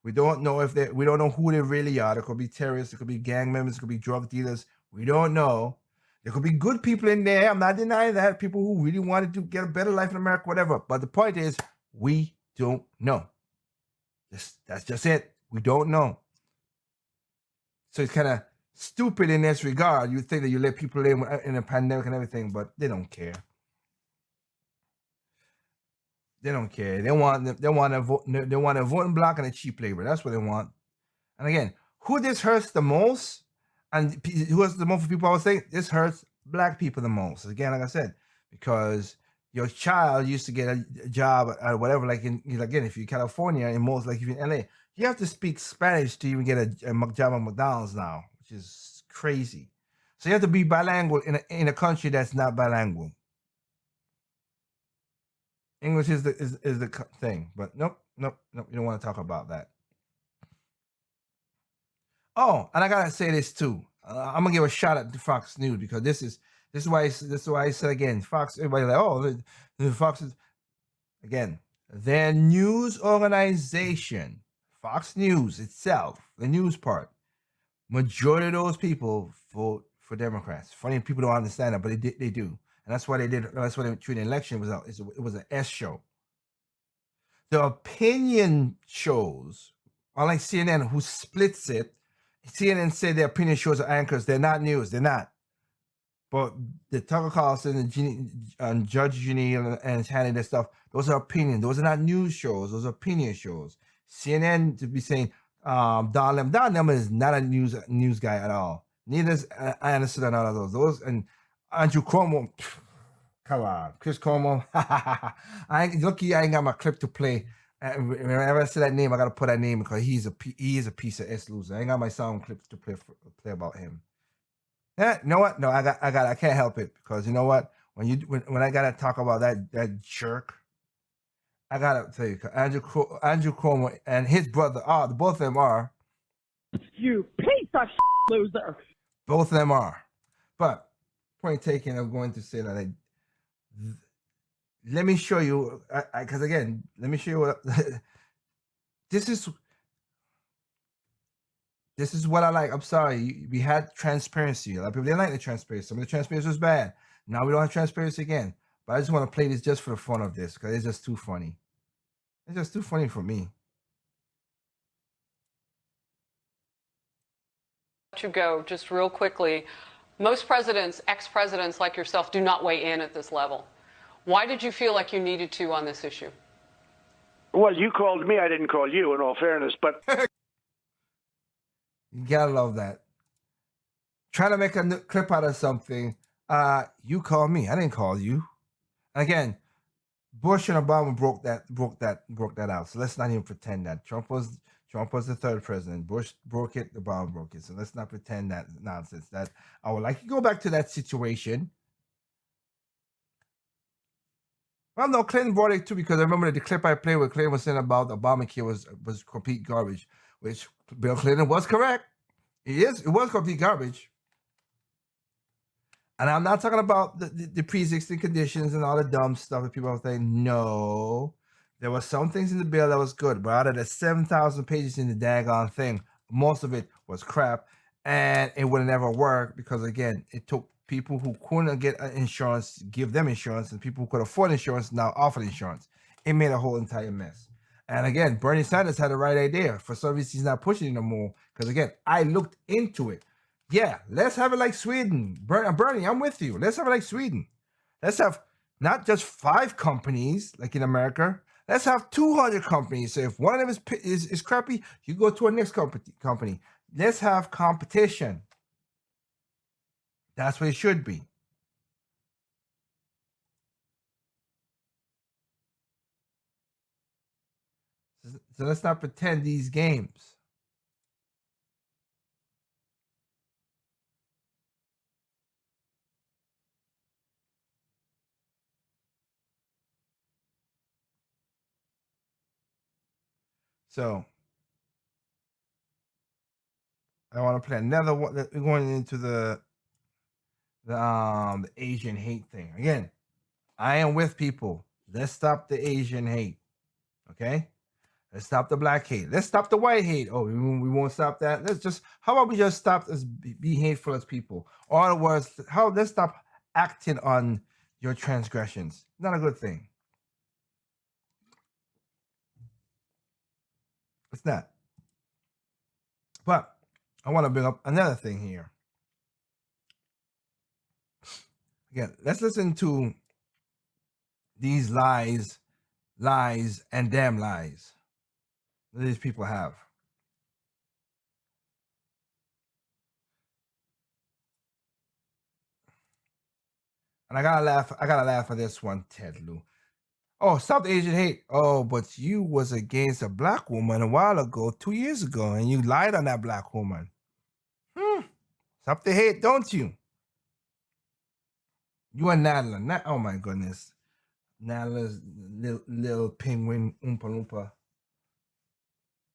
We don't know we don't know who they really are. There could be terrorists. There could be gang members. There could be drug dealers. We don't know. There could be good people in there. I'm not denying that. People who really wanted to get a better life in America, whatever. But the point is, we don't know. That's just it. We don't know. So it's kind of stupid in this regard. You think that you let people in a pandemic and everything, but they don't care. They don't care. They want a voting block and a cheap labor. That's what they want. And again, who this hurts the most, and who hurts the most for people? I was saying this hurts black people the most. Again, like I said, because your child used to get a job at whatever, like again, if you're in California, and most like if you're in LA, you have to speak Spanish to even get a job at McDonald's now, which is crazy. So you have to be bilingual in a country that's not bilingual. English is the thing, but nope. You don't want to talk about that. Oh, and I gotta say this too. I'm gonna give a shout out to Fox News because this is why I said again, Fox. Everybody like, oh, the Fox is again their news organization, Fox News itself, the news part. Majority of those people vote for Democrats. Funny people don't understand that, but they do. And that's why they did. That's why they treated the election it was an S show. The opinion shows, unlike CNN, who splits it. CNN said their opinion shows are anchors. They're not news. They're not. But the Tucker Carlson and Judge Jeanine and Hannity, that stuff, those are opinion. Those are not news shows. Those are opinion shows. CNN to be saying Don Lemon is not a news guy at all. Neither is Anderson and all of those. Those and Andrew Cuomo, come on, Chris Cuomo. Lucky I ain't got my clip to play. Whenever I say that name, I gotta put that name because he is a piece of S loser. I ain't got my sound clips to play about him. Yeah, you know what? No, I can't help it because you know what? When I gotta talk about that jerk, I gotta tell you, Andrew Cuomo and his brother both of them are. You piece of loser. Both of them are, but point taken. I'm going to say that let me show you, because again, let me show you what this is what I like. I'm sorry, we had transparency. A lot of people didn't like the transparency. Some of the transparency was bad. Now we don't have transparency again. But I just want to play this just for the fun of this because it's just too funny. It's just too funny for me. Let you go just real quickly. Most presidents, ex-presidents like yourself, do not weigh in at this level. Why did you feel like you needed to on this issue? Well, you called me. I didn't call you, in all fairness. But you gotta love that. Trying to make a clip out of something. You called me. I didn't call you. And again, Bush and Obama broke that out. So let's not even pretend that Trump was the third president. Bush broke it. Obama broke it. So let's not pretend that nonsense. That I would like to go back to that situation. Well, no, Clinton brought it too because I remember the clip I played where Clinton was saying about Obamacare was complete garbage, which Bill Clinton was correct. It was complete garbage. And I'm not talking about the pre-existing conditions and all the dumb stuff that people are saying. No, there were some things in the bill that was good, but out of the 7,000 pages in the daggone thing, most of it was crap, and it would never work because again, it took people who couldn't get insurance, give them insurance, and people who could afford insurance now offer insurance. It made a whole entire mess. And again, Bernie Sanders had the right idea. For some reason, he's not pushing it no more. Because again, I looked into it. Yeah, let's have it like Sweden. Bernie, I'm with you. Let's have it like Sweden. Let's have not just 5 companies like in America. Let's have 200 companies. So if one of them is crappy, you go to a next company. Let's have competition. That's what it should be. So let's not pretend these games. So I want to play another one. We're going into the Asian hate thing again. I am with people. Let's stop the Asian hate. Okay. Let's stop the black hate. Let's stop the white hate. Oh, we won't stop that. How about we just stop us being hateful as people? Or in other words, let's stop acting on your transgressions. Not a good thing. It's not. But I want to bring up another thing here. Again, let's listen to these lies, and damn lies that these people have. And I gotta laugh at this one, Ted Lou. Oh, stop the Asian hate. Oh, but you was against a black woman a while ago, 2 years ago, and you lied on that black woman. Stop the hate, don't you? You and Nadler. Oh my goodness. Nadler's little penguin Oompa Loompa.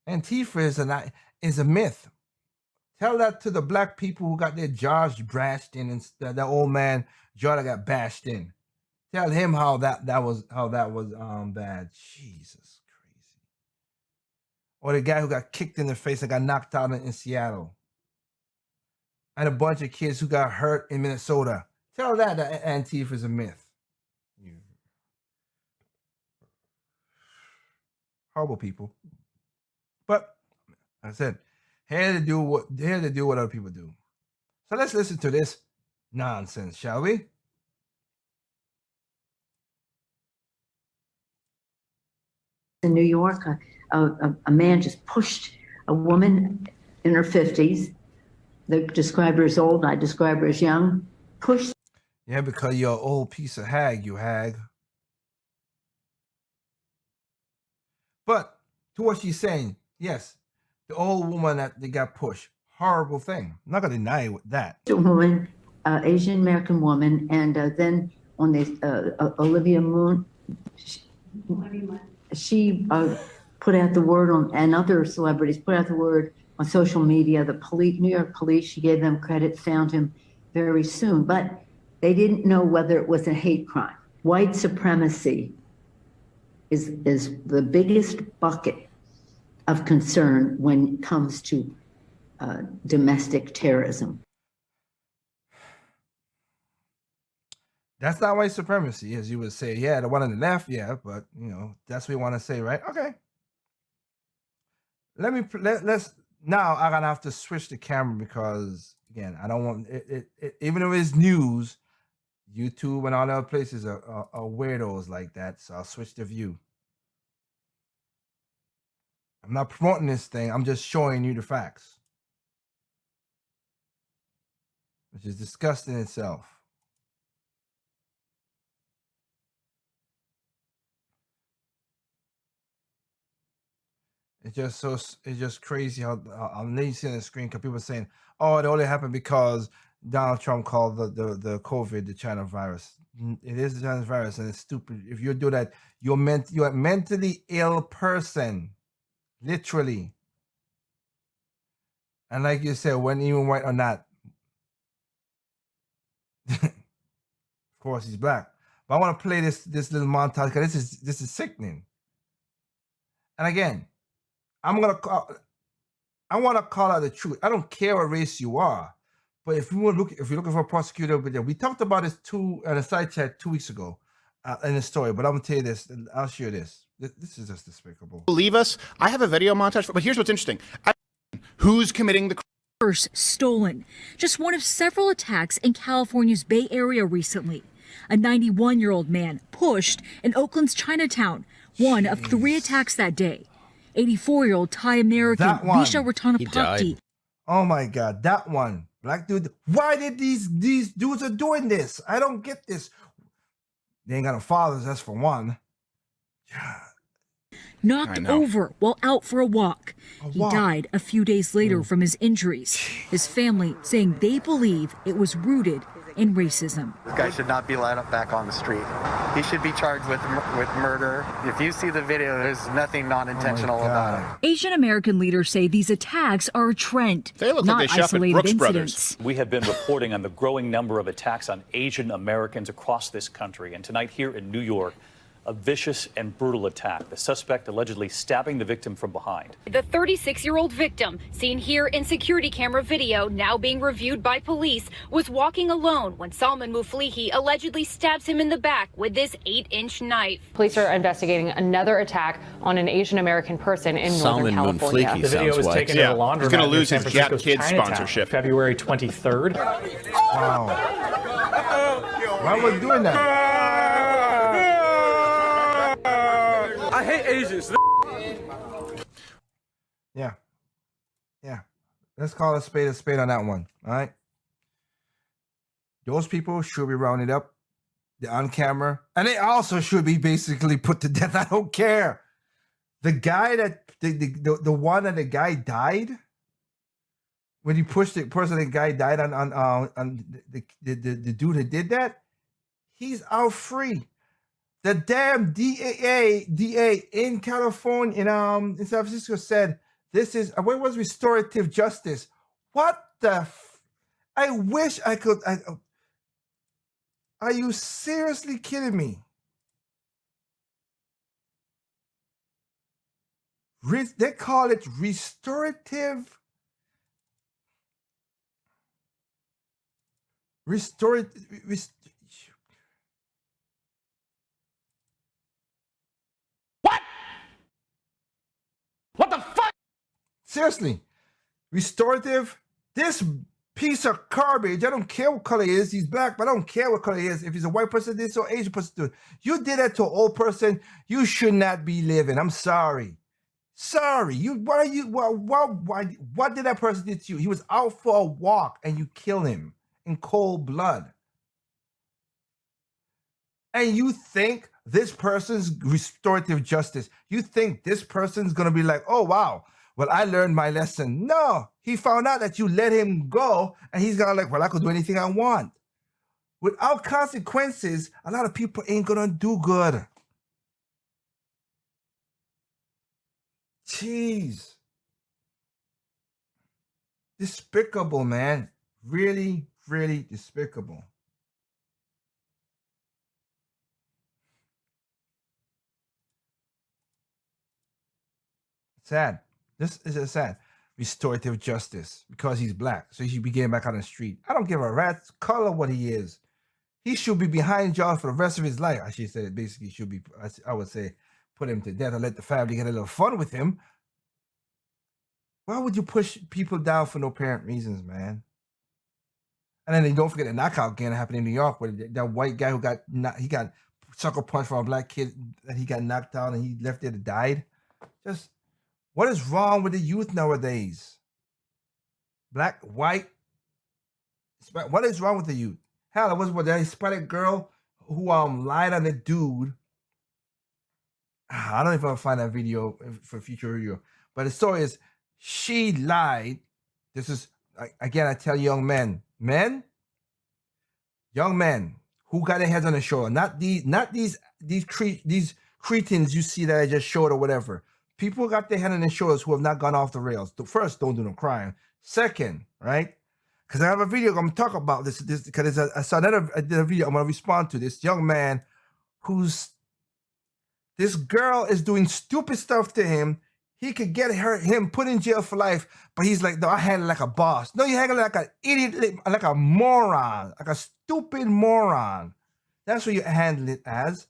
Antifa is a myth. Tell that to the black people who got their jaws bashed in, and that old man jaw that got bashed in. Tell him how that was bad. Jesus crazy. Or the guy who got kicked in the face and got knocked out in Seattle. And a bunch of kids who got hurt in Minnesota. Tell that Antifa is a myth. Horrible people. But like I said, here to do what other people do. So let's listen to this nonsense, shall we? In New York, a man just pushed a woman in her 50s. They described her as old, I describe her as young. Pushed. Yeah, because you're an old piece of hag, you hag. But to what she's saying, yes, the old woman that they got pushed, horrible thing. I'm not gonna deny that. A woman, Asian American woman, and then on this Olivia Moon, she put out the word on, and other celebrities put out the word on social media. The New York police, she gave them credit, found him very soon, but they didn't know whether it was a hate crime. White supremacy is the biggest bucket of concern when it comes to domestic terrorism. That's not white supremacy, as you would say. Yeah, the one on the left, yeah, but that's what you want to say, right? Okay. Let's now. I'm gonna have to switch the camera because again, I don't want it. Even though it's news, YouTube and all the other places are weirdos like that. So I'll switch the view. I'm not promoting this thing. I'm just showing you the facts, which is disgusting itself. It's just crazy how I'm seeing on the screen because people are saying, "Oh, it only happened because Donald Trump called the COVID the China virus." It is the China virus, and it's stupid. If you do that, you're a mentally ill person, literally. And like you said, when even white or not, of course he's black. But I want to play this little montage because this is sickening. And again, I want to call out the truth. I don't care what race you are, but if you're looking for a prosecutor, we talked about this in a side chat 2 weeks ago in the story. But I'm gonna tell you this. I'll share this. This is just despicable. Believe us, I have a video montage. But here's what's interesting: who's committing the purse stolen? Just one of several attacks in California's Bay Area recently. A 91-year-old man pushed in Oakland's Chinatown. One of 3 attacks that day. 84-year-old Thai American Visha Ratanapakdi. Oh my God, that one. Black dude. Why did these dudes are doing this? I don't get this. They ain't got no fathers, that's for one. knocked over while out for a walk. He walk. died a few days later from his injuries. His family saying they believe it was rooted in racism. This guy should not be let up back on the street. He should be charged with murder. If you see the video, there's nothing non-intentional about it. Asian American leaders say these attacks are a trend, They look not like they shop at isolated Brooks incidents. We have been reporting on the growing number of attacks on Asian Americans across this country. And tonight here in New York, a vicious and brutal attack. The suspect allegedly stabbing the victim from behind. The 36-year-old victim, seen here in security camera video, now being reviewed by police, was walking alone when Salman Muflihi allegedly stabs him in the back with this 8-inch knife. Police are investigating another attack on an Asian American person in Northern Salman California. Muflihi The video was taken at a laundromat. He's going to lose in his San Gap Francisco's Kids Chinatown, sponsorship. February 23rd. Wow. Why was doing that? I hate Asians. Yeah. Yeah. Let's call a spade on that one. All right. Those people should be rounded up. They're on camera. And they also should be basically put to death. I don't care. The guy that the one that the guy died, when he pushed the person, the guy died on the dude who did that, he's out free. The damn DA in California, in San Francisco said, this is, what was restorative justice? What the, I wish I could, are you seriously kidding me? They call it restorative What the fuck? seriously, restorative. This piece of garbage. I don't care what color he is. He's black, but I don't care what color he is. If he's a white person, this or Asian person, do it. You did that to an old person. You should not be living. I'm sorry. Sorry. What did that person do to you? He was out for a walk and you kill him in cold blood. And you think this person's restorative justice, you think this person's going to be like, oh, wow, well, I learned my lesson. No, he found out that you let him go and he's going to like, well, I could do anything I want. Without consequences, a lot of people ain't going to do good. Jeez. Despicable, man. Really, really despicable. Sad. This is sad. Restorative justice because he's black, so he should be getting back on the street. I don't give a rat's color what he is. He should be behind jail for the rest of his life. I should say, basically, should be. I would say, put him to death and let the family get a little fun with him. Why would you push people down for no apparent reasons, man? And then don't forget the knockout game that happened in New York, where that white guy who got sucker punched from a black kid that he got knocked out and he left there to die. Just. What is wrong with the youth nowadays? Black, white. What is wrong with the youth? Hell, it was with that Hispanic girl who lied on the dude. I don't know if I'll find that video for future review. But the story is, she lied. This is, again, I tell young men, young men who got their heads on the shoulder, not these cretins you see that I just showed or whatever. People got their head on their shoulders who have not gone off the rails. First, don't do no crime. Second, right? Because I have a video I'm going to talk about this because I saw I did a video I'm going to respond to this young man this girl is doing stupid stuff to him. He could get him put in jail for life, but he's like, no, I handle it like a boss. No, you handle it like an idiot, like a moron, like a stupid moron. That's what you handle it as.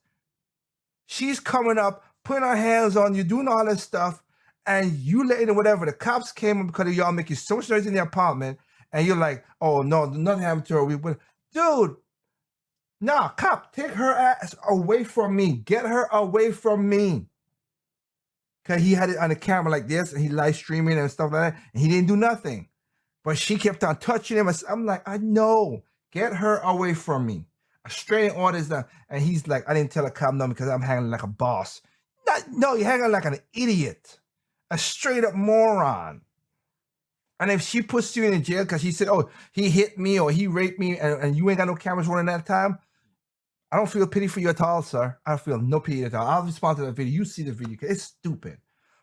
She's coming up, putting her hands on you, doing all this stuff, and you letting it, whatever. The cops came up because of y'all making so much noise in the apartment, and you're like, oh, no, nothing happened to her. Dude, nah, cop, take her ass away from me. Get her away from me. Because he had it on the camera like this, and he live streaming and stuff like that, and he didn't do nothing. But she kept on touching him. I'm like, I know. Get her away from me. A straight orders, and he's like, I didn't tell a cop no because I'm handling like a boss. No, you're hanging like an idiot, a straight up moron. And if she puts you in jail because she said, oh, he hit me or he raped me, and you ain't got no cameras running that time, I don't feel pity for you at all, sir. I feel no pity at all. I'll respond to that video. You see the video. It's stupid.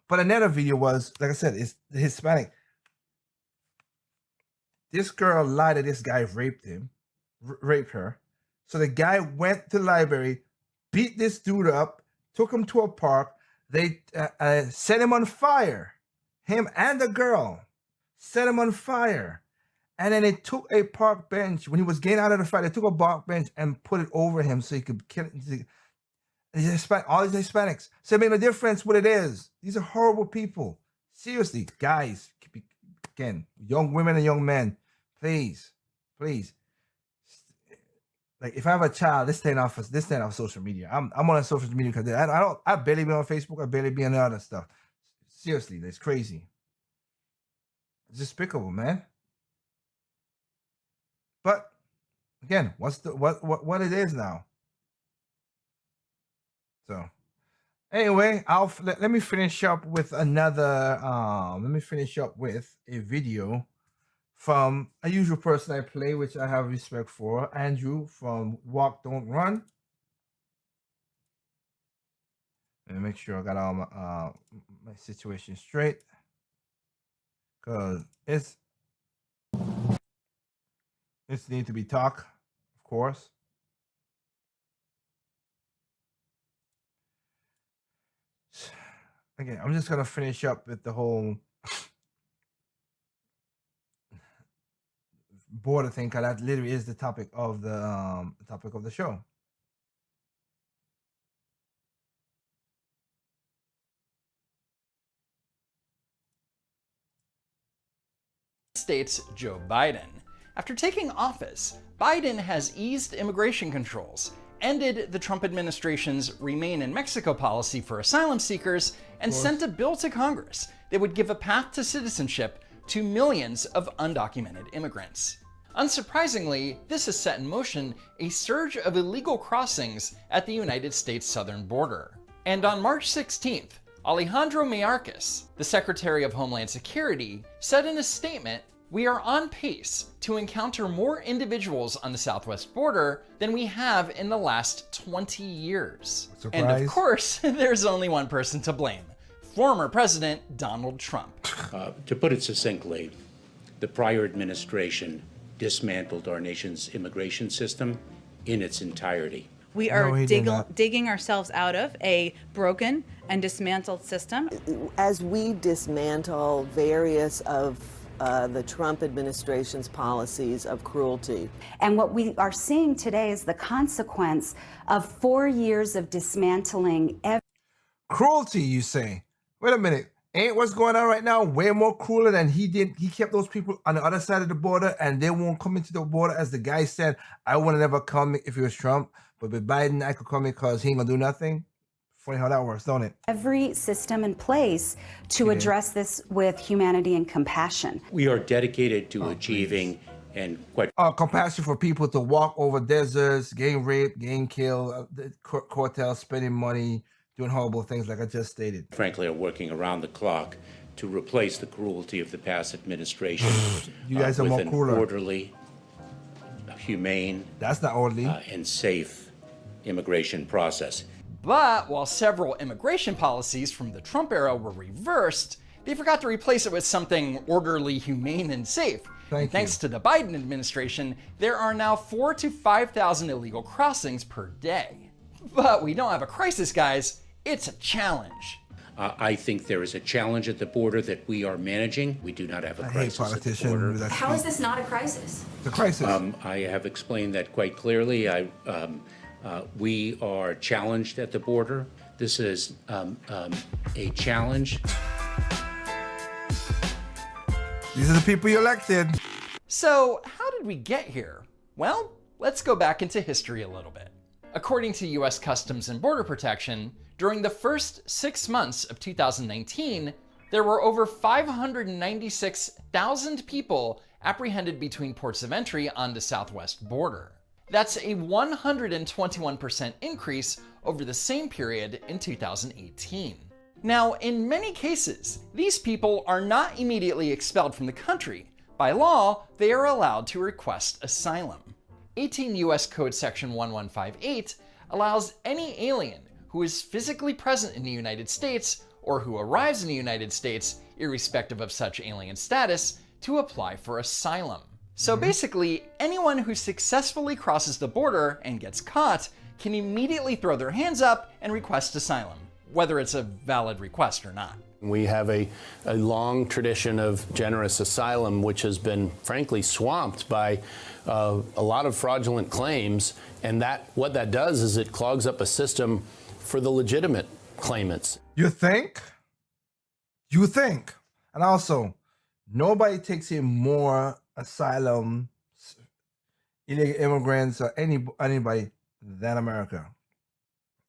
But another video was, like I said, it's the Hispanic. This girl lied that this guy raped her. So the guy went to the library, beat this dude up, took him to a park. They set him on fire. Him and the girl set him on fire. And then they took a park bench. When he was getting out of the fight, they took a park bench and put it over him so he could kill him. All these Hispanics. So it made no difference what it is. These are horrible people. Seriously, guys, again, young women and young men, please. Like, if I have a child, this staying off social media. I'm on social media because I barely be on Facebook. I barely be on the other stuff. Seriously, that's crazy. It's despicable, man. But again, what it is now. So anyway, let me finish up with another. Let me finish up with a video from a usual person I play, which I have respect for, Andrew from Walk Don't Run. Let me make sure I got all my situation straight, because it's need to be talk, of course. Again, I'm just gonna finish up with the whole border thing, because that literally is the topic of the show. States Joe Biden. After taking office, Biden has eased immigration controls, ended the Trump administration's Remain in Mexico policy for asylum seekers, and sent a bill to Congress that would give a path to citizenship to millions of undocumented immigrants. Unsurprisingly, this has set in motion a surge of illegal crossings at the United States southern border. And on March 16th, Alejandro Mayorkas, the Secretary of Homeland Security, said in a statement, "We are on pace to encounter more individuals on the southwest border than we have in the last 20 years. Surprise. And of course, there's only one person to blame, former President Donald Trump. To put it succinctly, the prior administration dismantled our nation's immigration system in its entirety. We are digging ourselves out of a broken and dismantled system. As we dismantle various of the Trump administration's policies of cruelty. And what we are seeing today is the consequence of 4 years of dismantling. Cruelty, you say? Wait a minute. Ain't what's going on right now way more crueler than he did? He kept those people on the other side of the border, and they won't come into the border. As the guy said, I would never come if it was Trump, but with Biden, I could come because he ain't gonna do nothing. Funny how that works, don't it? Every system in place to address this with humanity and compassion. We are dedicated to achieving and quite compassion for people to walk over deserts, getting raped, getting killed, cartels spending money, doing horrible things like I just stated. frankly are working around the clock to replace the cruelty of the past administration. You guys are with more an cooler. orderly, humane, that's not orderly, and safe immigration process. But while several immigration policies from the Trump era were reversed, they forgot to replace it with something orderly, humane, and safe. Thanks to the Biden administration, there are now 4,000 to 5,000 illegal crossings per day. But we don't have a crisis, guys. It's a challenge. I think there is a challenge at the border that we are managing. We do not have a crisis at the border. How is this not a crisis? The crisis. I have explained that quite clearly. We are challenged at the border. This is a challenge. These are the people you elected. So how did we get here? Well, let's go back into history a little bit. According to US Customs and Border Protection, during the first 6 months of 2019, there were over 596,000 people apprehended between ports of entry on the southwest border. That's a 121% increase over the same period in 2018. Now, in many cases, these people are not immediately expelled from the country. By law, they are allowed to request asylum. 18 U.S. Code Section 1158 allows any alien who is physically present in the United States or who arrives in the United States, irrespective of such alien status, to apply for asylum. So basically, anyone who successfully crosses the border and gets caught can immediately throw their hands up and request asylum, whether it's a valid request or not. We have a long tradition of generous asylum, which has been, frankly, swamped by a lot of fraudulent claims. And what that does is it clogs up a system for the legitimate claimants. You think? You think? And also, nobody takes in more asylum, illegal immigrants, or anybody than America.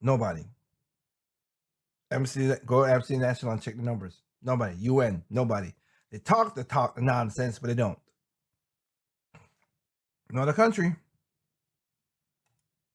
Nobody. Go Amnesty International and check the numbers. Nobody. UN. Nobody. They talk the nonsense, but they don't. No other country.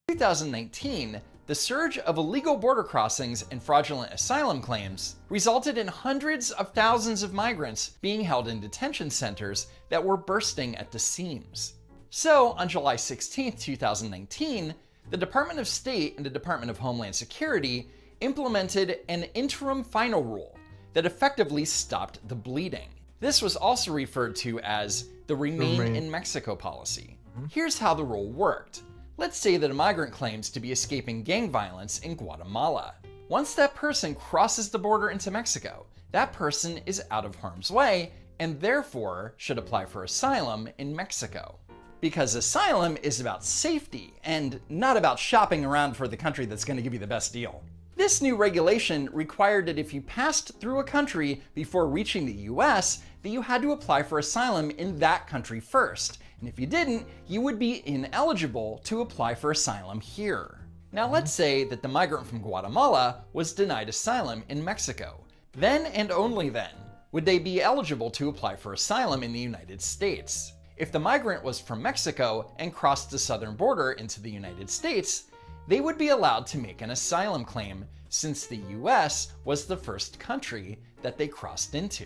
2019, the surge of illegal border crossings and fraudulent asylum claims resulted in hundreds of thousands of migrants being held in detention centers that were bursting at the seams. So, on July 16, 2019, the Department of State and the Department of Homeland Security implemented an interim final rule that effectively stopped the bleeding. This was also referred to as the Remain in Mexico policy. Here's how the rule worked. Let's say that a migrant claims to be escaping gang violence in Guatemala. Once that person crosses the border into Mexico, that person is out of harm's way and therefore should apply for asylum in Mexico. Because asylum is about safety and not about shopping around for the country that's going to give you the best deal. This new regulation required that if you passed through a country before reaching the US, that you had to apply for asylum in that country first. And if you didn't, you would be ineligible to apply for asylum here. Now let's say that the migrant from Guatemala was denied asylum in Mexico. Then and only then would they be eligible to apply for asylum in the United States. If the migrant was from Mexico and crossed the southern border into the United States, they would be allowed to make an asylum claim since the US was the first country that they crossed into.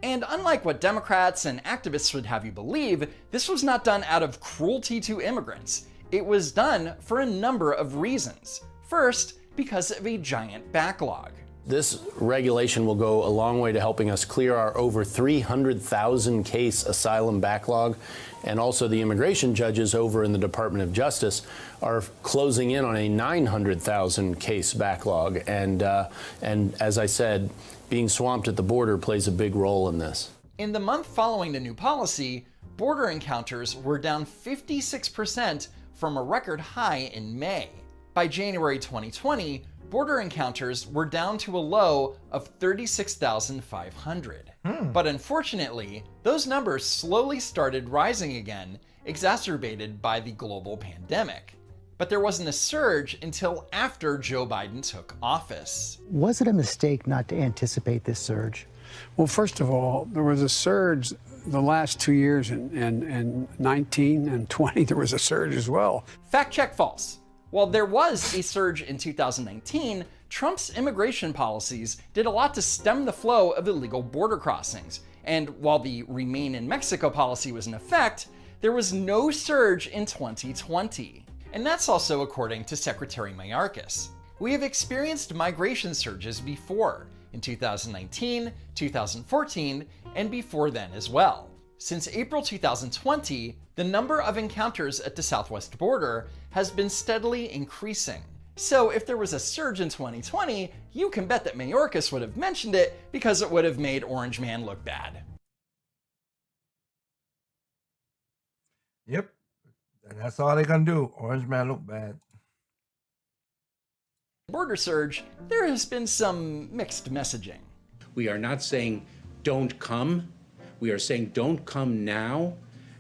And unlike what Democrats and activists would have you believe, this was not done out of cruelty to immigrants. It was done for a number of reasons. First, because of a giant backlog. This regulation will go a long way to helping us clear our over 300,000 case asylum backlog. And also the immigration judges over in the Department of Justice are closing in on a 900,000 case backlog. And as I said, being swamped at the border plays a big role in this. In the month following the new policy, border encounters were down 56% from a record high in May. By January 2020, border encounters were down to a low of 36,500. But unfortunately, those numbers slowly started rising again, exacerbated by the global pandemic. But there wasn't a surge until after Joe Biden took office. Was it a mistake not to anticipate this surge? Well, first of all, there was a surge the last 2 years in 19 and 20, there was a surge as well. Fact check false. While there was a surge in 2019, Trump's immigration policies did a lot to stem the flow of illegal border crossings. And while the Remain in Mexico policy was in effect, there was no surge in 2020. And that's also according to Secretary Mayorkas. We have experienced migration surges before, in 2019, 2014, and before then as well. Since April 2020, the number of encounters at the southwest border has been steadily increasing. So if there was a surge in 2020, you can bet that Mayorkas would have mentioned it because it would have made Orange Man look bad. Yep. And that's all they can do. Orange Man look bad. Border surge, there has been some mixed messaging. We are not saying don't come. We are saying don't come now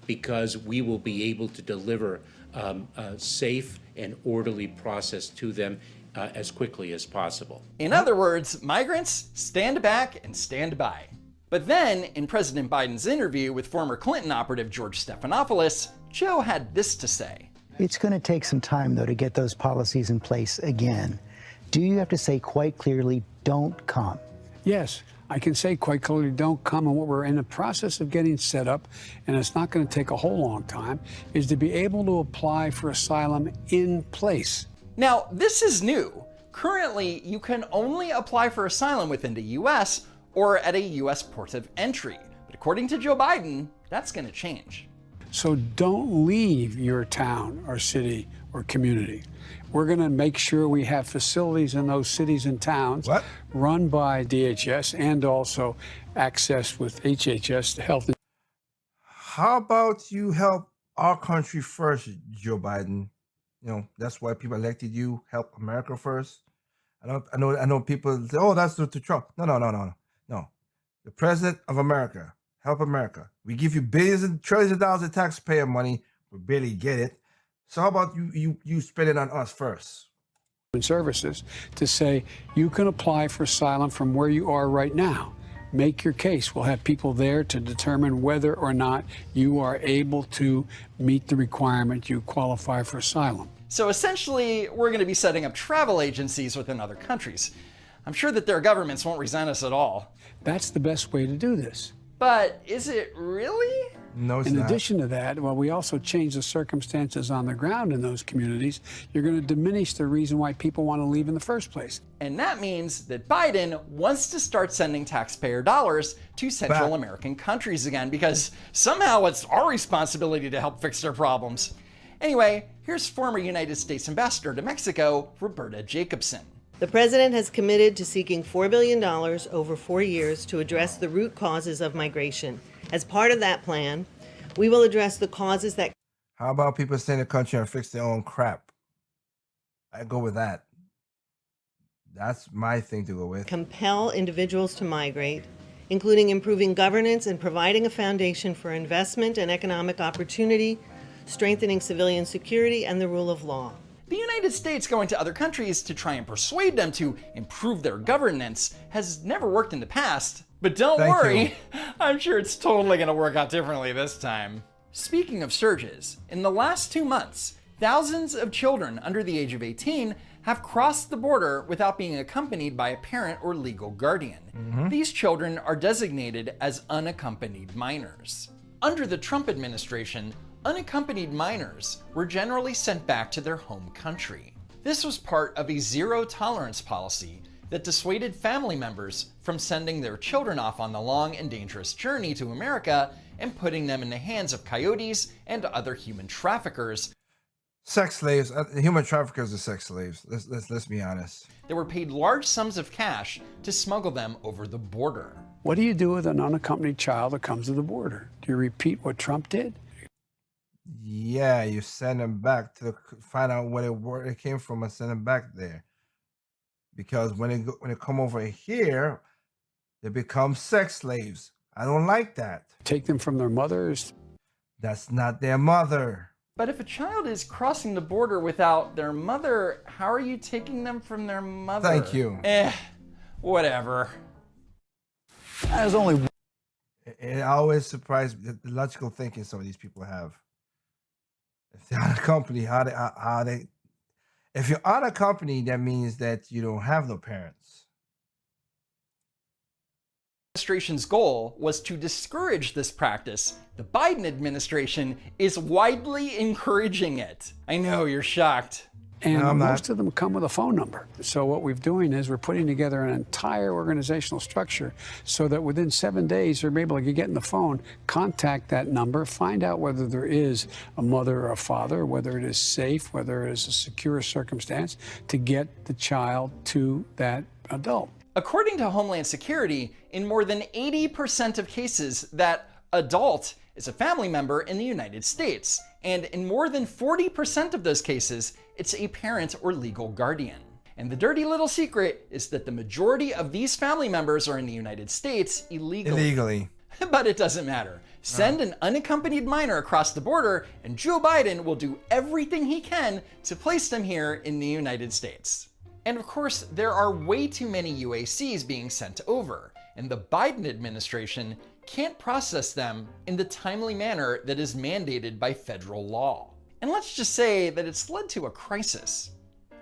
because we will be able to deliver a safe and orderly process to them as quickly as possible. In other words, migrants, stand back and stand by. But then, in President Biden's interview with former Clinton operative George Stephanopoulos, Joe had this to say. It's going to take some time, though, to get those policies in place again. Do you have to say quite clearly, don't come? Yes, I can say quite clearly, don't come. And what we're in the process of getting set up, and it's not going to take a whole long time, is to be able to apply for asylum in place. Now, this is new. Currently, you can only apply for asylum within the U.S. or at a U.S. port of entry. But according to Joe Biden, that's going to change. So don't leave your town or city or community. We're going to make sure we have facilities in those cities and towns run by DHS and also accessed with HHS health. How about you help our country first, Joe Biden? You know, that's why people elected you. Help America first. I know people say, oh, that's to Trump. No. The president of America. Help America. We give you billions and trillions of dollars of taxpayer money. We barely get it. So how about you spend it on us first? Services to say you can apply for asylum from where you are right now. Make your case. We'll have people there to determine whether or not you are able to meet the requirement you qualify for asylum. So essentially, we're going to be setting up travel agencies within other countries. I'm sure that their governments won't resent us at all. That's the best way to do this. But is it really? No, it's not. In addition to that, well, we also change the circumstances on the ground in those communities. You're going to diminish the reason why people want to leave in the first place. And that means that Biden wants to start sending taxpayer dollars to Central American countries again, because somehow it's our responsibility to help fix their problems. Anyway, here's former United States Ambassador to Mexico, Roberta Jacobson. The president has committed to seeking $4 billion over 4 years to address the root causes of migration. As part of that plan, we will address the causes that... How about people stay in the country and fix their own crap? I go with that. That's my thing to go with. ...compel individuals to migrate, including improving governance and providing a foundation for investment and economic opportunity, strengthening civilian security and the rule of law. The United States going to other countries to try and persuade them to improve their governance has never worked in the past. But don't worry, I'm sure it's totally going to work out differently this time. Speaking of surges, in the last 2 months, thousands of children under the age of 18 have crossed the border without being accompanied by a parent or legal guardian. These children are designated as unaccompanied minors. Under the Trump administration, unaccompanied minors were generally sent back to their home country. This was part of a zero-tolerance policy that dissuaded family members from sending their children off on the long and dangerous journey to America and putting them in the hands of coyotes and other human traffickers. Sex slaves, human traffickers are sex slaves. Let's be honest. They were paid large sums of cash to smuggle them over the border. What do you do with an unaccompanied child that comes to the border? Do you repeat what Trump did? Yeah, you send them back to find out where it came from and send them back there. Because when they come over here, they become sex slaves. I don't like that. Take them from their mothers. That's not their mother. But if a child is crossing the border without their mother, how are you taking them from their mother? Thank you. Whatever. There's only... It always surprised me, the logical thinking some of these people have. If they're unaccompanied, how they... If you're unaccompanied, that means that you don't have no parents. The administration's goal was to discourage this practice. The Biden administration is widely encouraging it. I know, you're shocked. And most of them come with a phone number. So what we're doing is we're putting together an entire organizational structure so that within 7 days they're able to get in the phone, contact that number, find out whether there is a mother or a father, whether it is safe, whether it is a secure circumstance to get the child to that adult. According to Homeland Security, in more than 80% of cases, that adult is a family member in the United States. And in more than 40% of those cases, it's a parent or legal guardian. And the dirty little secret is that the majority of these family members are in the United States illegally. But it doesn't matter. Send an unaccompanied minor across the border, and Joe Biden will do everything he can to place them here in the United States. And of course, there are way too many UACs being sent over, and the Biden administration can't process them in the timely manner that is mandated by federal law. And let's just say that it's led to a crisis.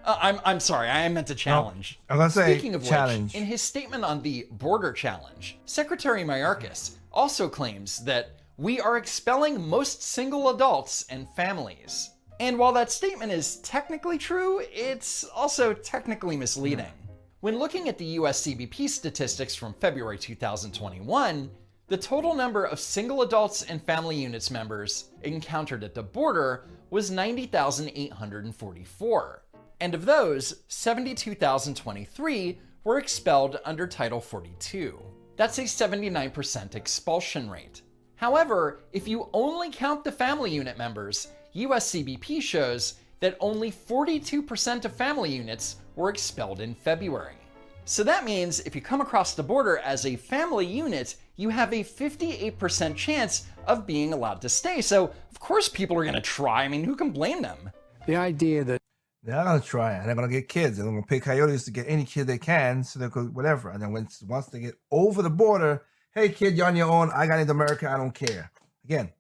I'm sorry, I meant to challenge. No, I'm gonna say Speaking of challenge. which, in his statement on the border challenge, Secretary Mayorkas also claims that we are expelling most single adults and families. And while that statement is technically true, it's also technically misleading. When looking at the US CBP statistics from February 2021, the total number of single adults and family units members encountered at the border was 90,844. And of those, 72,023 were expelled under Title 42. That's a 79% expulsion rate. However, if you only count the family unit members, US CBP shows that only 42% of family units were expelled in February. So that means if you come across the border as a family unit, you have a 58% chance of being allowed to stay. So of course people are going to try. I mean, who can blame them? The idea that they're going to try, and they're going to get kids. They're going to pay coyotes to get any kid they can, so they could whatever. And then once they get over the border, hey kid, you're on your own. I got into America. I don't care. Again,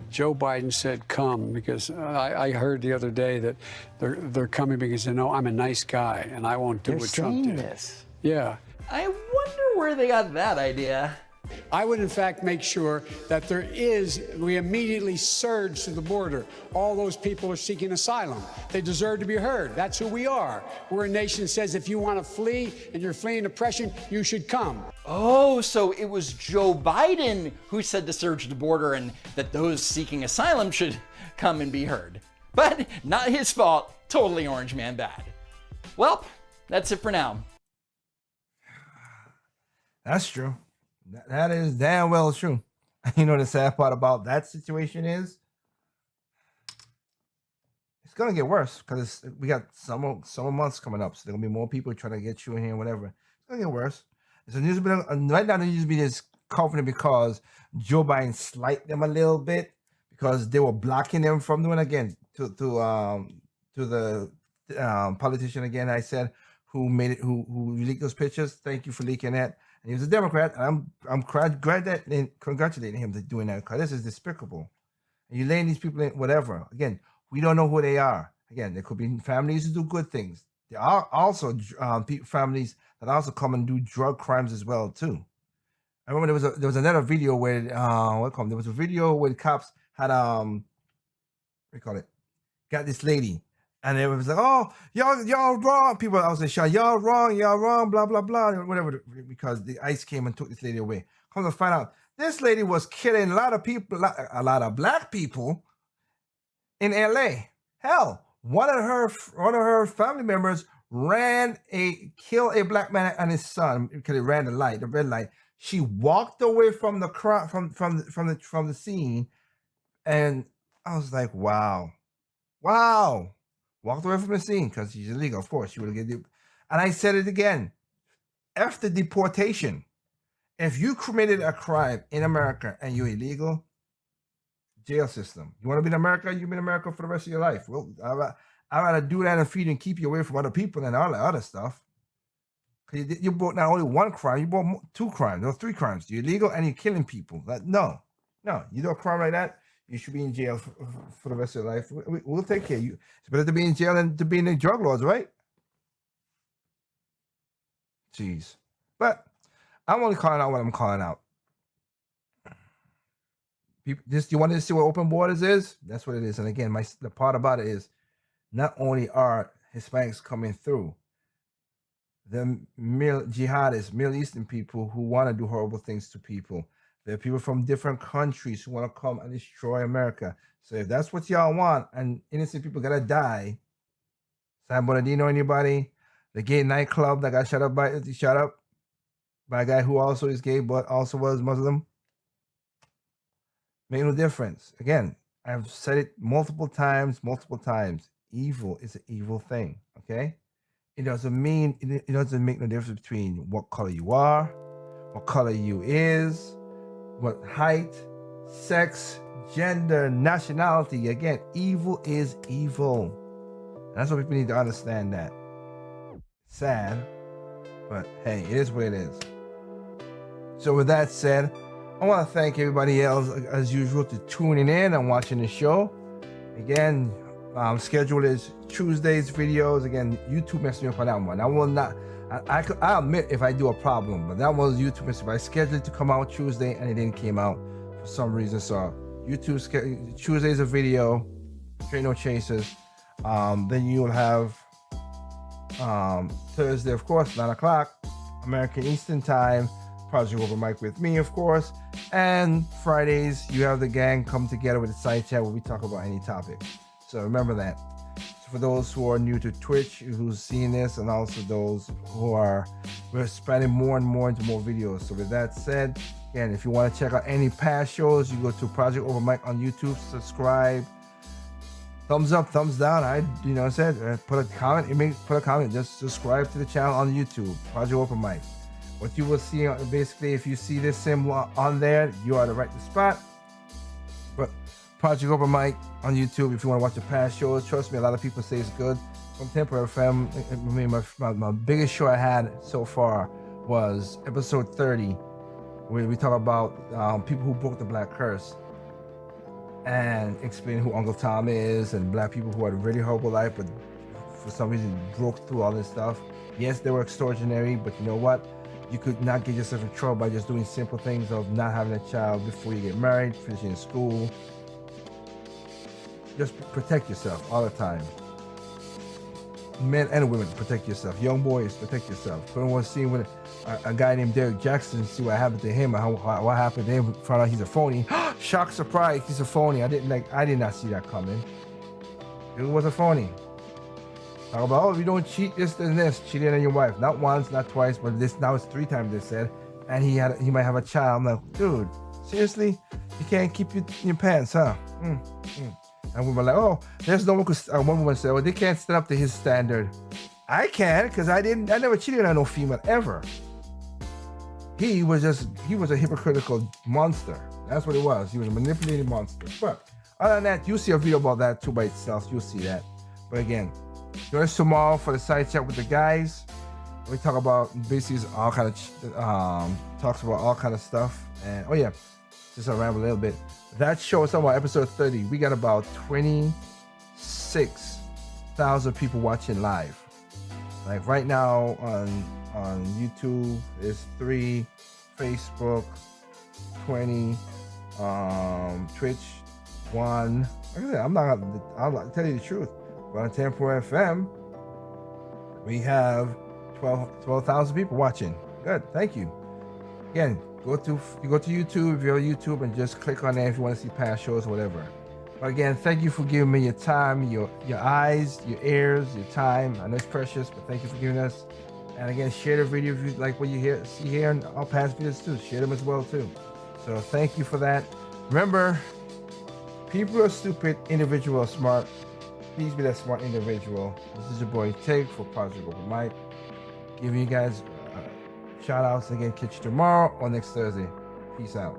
Joe Biden said come, because I heard the other day that they're coming because they know I'm a nice guy and I won't do what Trump did. This. Yeah. I wonder where they got that idea. I would, in fact, make sure that we immediately surge to the border. All those people are seeking asylum. They deserve to be heard. That's who we are. We're a nation that says if you want to flee and you're fleeing oppression, you should come. Oh, so it was Joe Biden who said to surge the border and that those seeking asylum should come and be heard. But not his fault. Totally Orange Man bad. Well, that's it for now. That's true. That is damn well true. You know the sad part about that situation is it's gonna get worse because we got summer months coming up, so there's gonna be more people trying to get you in here, whatever. It's gonna get worse. So right now, there used to be this confident because Joe Biden slighted them a little bit because they were blocking them from doing again to the politician again. I said who made it, who leaked those pictures. Thank you for leaking that. And he was a Democrat, and I'm congratulating him for doing that because this is despicable. And you laying these people in whatever. Again, we don't know who they are. Again, there could be families who do good things. There are also families that also come and do drug crimes as well too. I remember there was another video where there was a video where the cops had got this lady. And it was like, oh, y'all wrong. People, I was like, y'all wrong, blah, blah, blah, whatever, because the ICE came and took this lady away. Come to find out, this lady was killing a lot of people, a lot of black people in LA. Hell, one of her family members killed a black man and his son because he ran the red light. She walked away from the crowd, from the scene, and I was like, wow. Walked away from the scene because she's illegal. Of course, she would get. And I said it again. F the deportation. If you committed a crime in America and you're illegal, jail system. You want to be in America? You be in America for the rest of your life. Well, I'd rather do that and feed and keep you away from other people than all the other stuff. You brought not only one crime, you brought 2 crimes or 3 crimes. You're illegal and you're killing people. No, you do a crime like that, you should be in jail for the rest of your life. We'll take care of you. It's better to be in jail than to be in the drug laws, right? Jeez. But I'm only calling out what I'm calling out. You wanted to see what open borders is? That's what it is. And again, the part about it is not only are Hispanics coming through, the jihadists, Middle Eastern people who want to do horrible things to people. There are people from different countries who want to come and destroy America. So if that's what y'all want, and innocent people gotta die, San Bernardino, anybody, the gay nightclub that got shut up by a guy who also is gay but also was Muslim, make no difference. Again, I've said it multiple times. Evil is an evil thing. Okay, it doesn't make no difference between what color you are, what color you is, what height, sex, gender, nationality. Again, evil is evil. And that's what people need to understand. That sad, but hey, it is what it is. So with that said, I want to thank everybody else, as usual, to tuning in and watching the show. Again, schedule is Tuesday's videos. Again, YouTube messed me up on that one. I will not. I admit if I do a problem, but that was YouTube messed up. I scheduled it to come out Tuesday and it didn't came out for some reason. So YouTube Tuesday's a video, Straight No Chasers. Then you'll have Thursday, of course, 9 o'clock, American Eastern Time. Project Open Mic with me, of course. And Fridays, you have the gang come together with a side chat where we talk about any topic. So remember that. So for those who are new to Twitch, who's seeing this, and also those who are, we're spreading more and more into more videos. So with that said, again, if you want to check out any past shows, you go to Project Open Mic on YouTube, subscribe. Thumbs up, thumbs down. I said, put a comment. Put a comment. Just subscribe to the channel on YouTube, Project Open Mic. What you will see, basically, if you see this symbol on there, you are the right spot. But Project Open Mic on YouTube, if you want to watch the past shows, trust me, a lot of people say it's good. From Temporary FM, I mean, my biggest show I had so far was episode 30, where we talk about people who broke the Black Curse and explain who Uncle Tom is and black people who had a really horrible life, but for some reason broke through all this stuff. Yes, they were extraordinary, but you know what? You could not get yourself in trouble by just doing simple things of not having a child before you get married, finishing school. Just protect yourself all the time. Men and women, protect yourself. Young boys, protect yourself. Couldn't want to see when a guy named Derek Jackson, see what happened to him, what happened to him, found out he's a phony. Shock, surprise, he's a phony. I did not see that coming. It was a phony. Talk about, oh, if you don't cheat, this and this, cheating on your wife. Not once, not twice, but now it's 3 times they said. And he might have a child. I'm like, dude, seriously? You can't keep your pants, huh? And we were like, oh, there's no one could, one woman said, well, they can't stand up to his standard. I can, because I never cheated on no female ever. He was a hypocritical monster. That's what it was. He was a manipulating monster. But other than that, you'll see a video about that too by itself. You'll see that. But again, join us tomorrow for the side chat with the guys. We talk about basically all kind of talks about all kind of stuff. And oh yeah, just a ramble a little bit. That show is talking about episode 30. We got about 26,000 people watching live. Like right now on YouTube is 3, Facebook 20, Twitch 1. Like I said, I'll tell you the truth. But on Temporary FM, we have 12,000 people watching. Good, thank you. Again, you go to YouTube if you're on YouTube and just click on there if you want to see past shows or whatever. But again, thank you for giving me your time, your eyes, your ears, your time. I know it's precious, but thank you for giving us. And again, share the video if you like what you see here and our past videos too. Share them as well too. So thank you for that. Remember, people are stupid, individuals are smart. Please be that smart individual. This is your boy Tig for Project Open Mic. Giving you guys shout outs again. Catch you tomorrow or next Thursday. Peace out.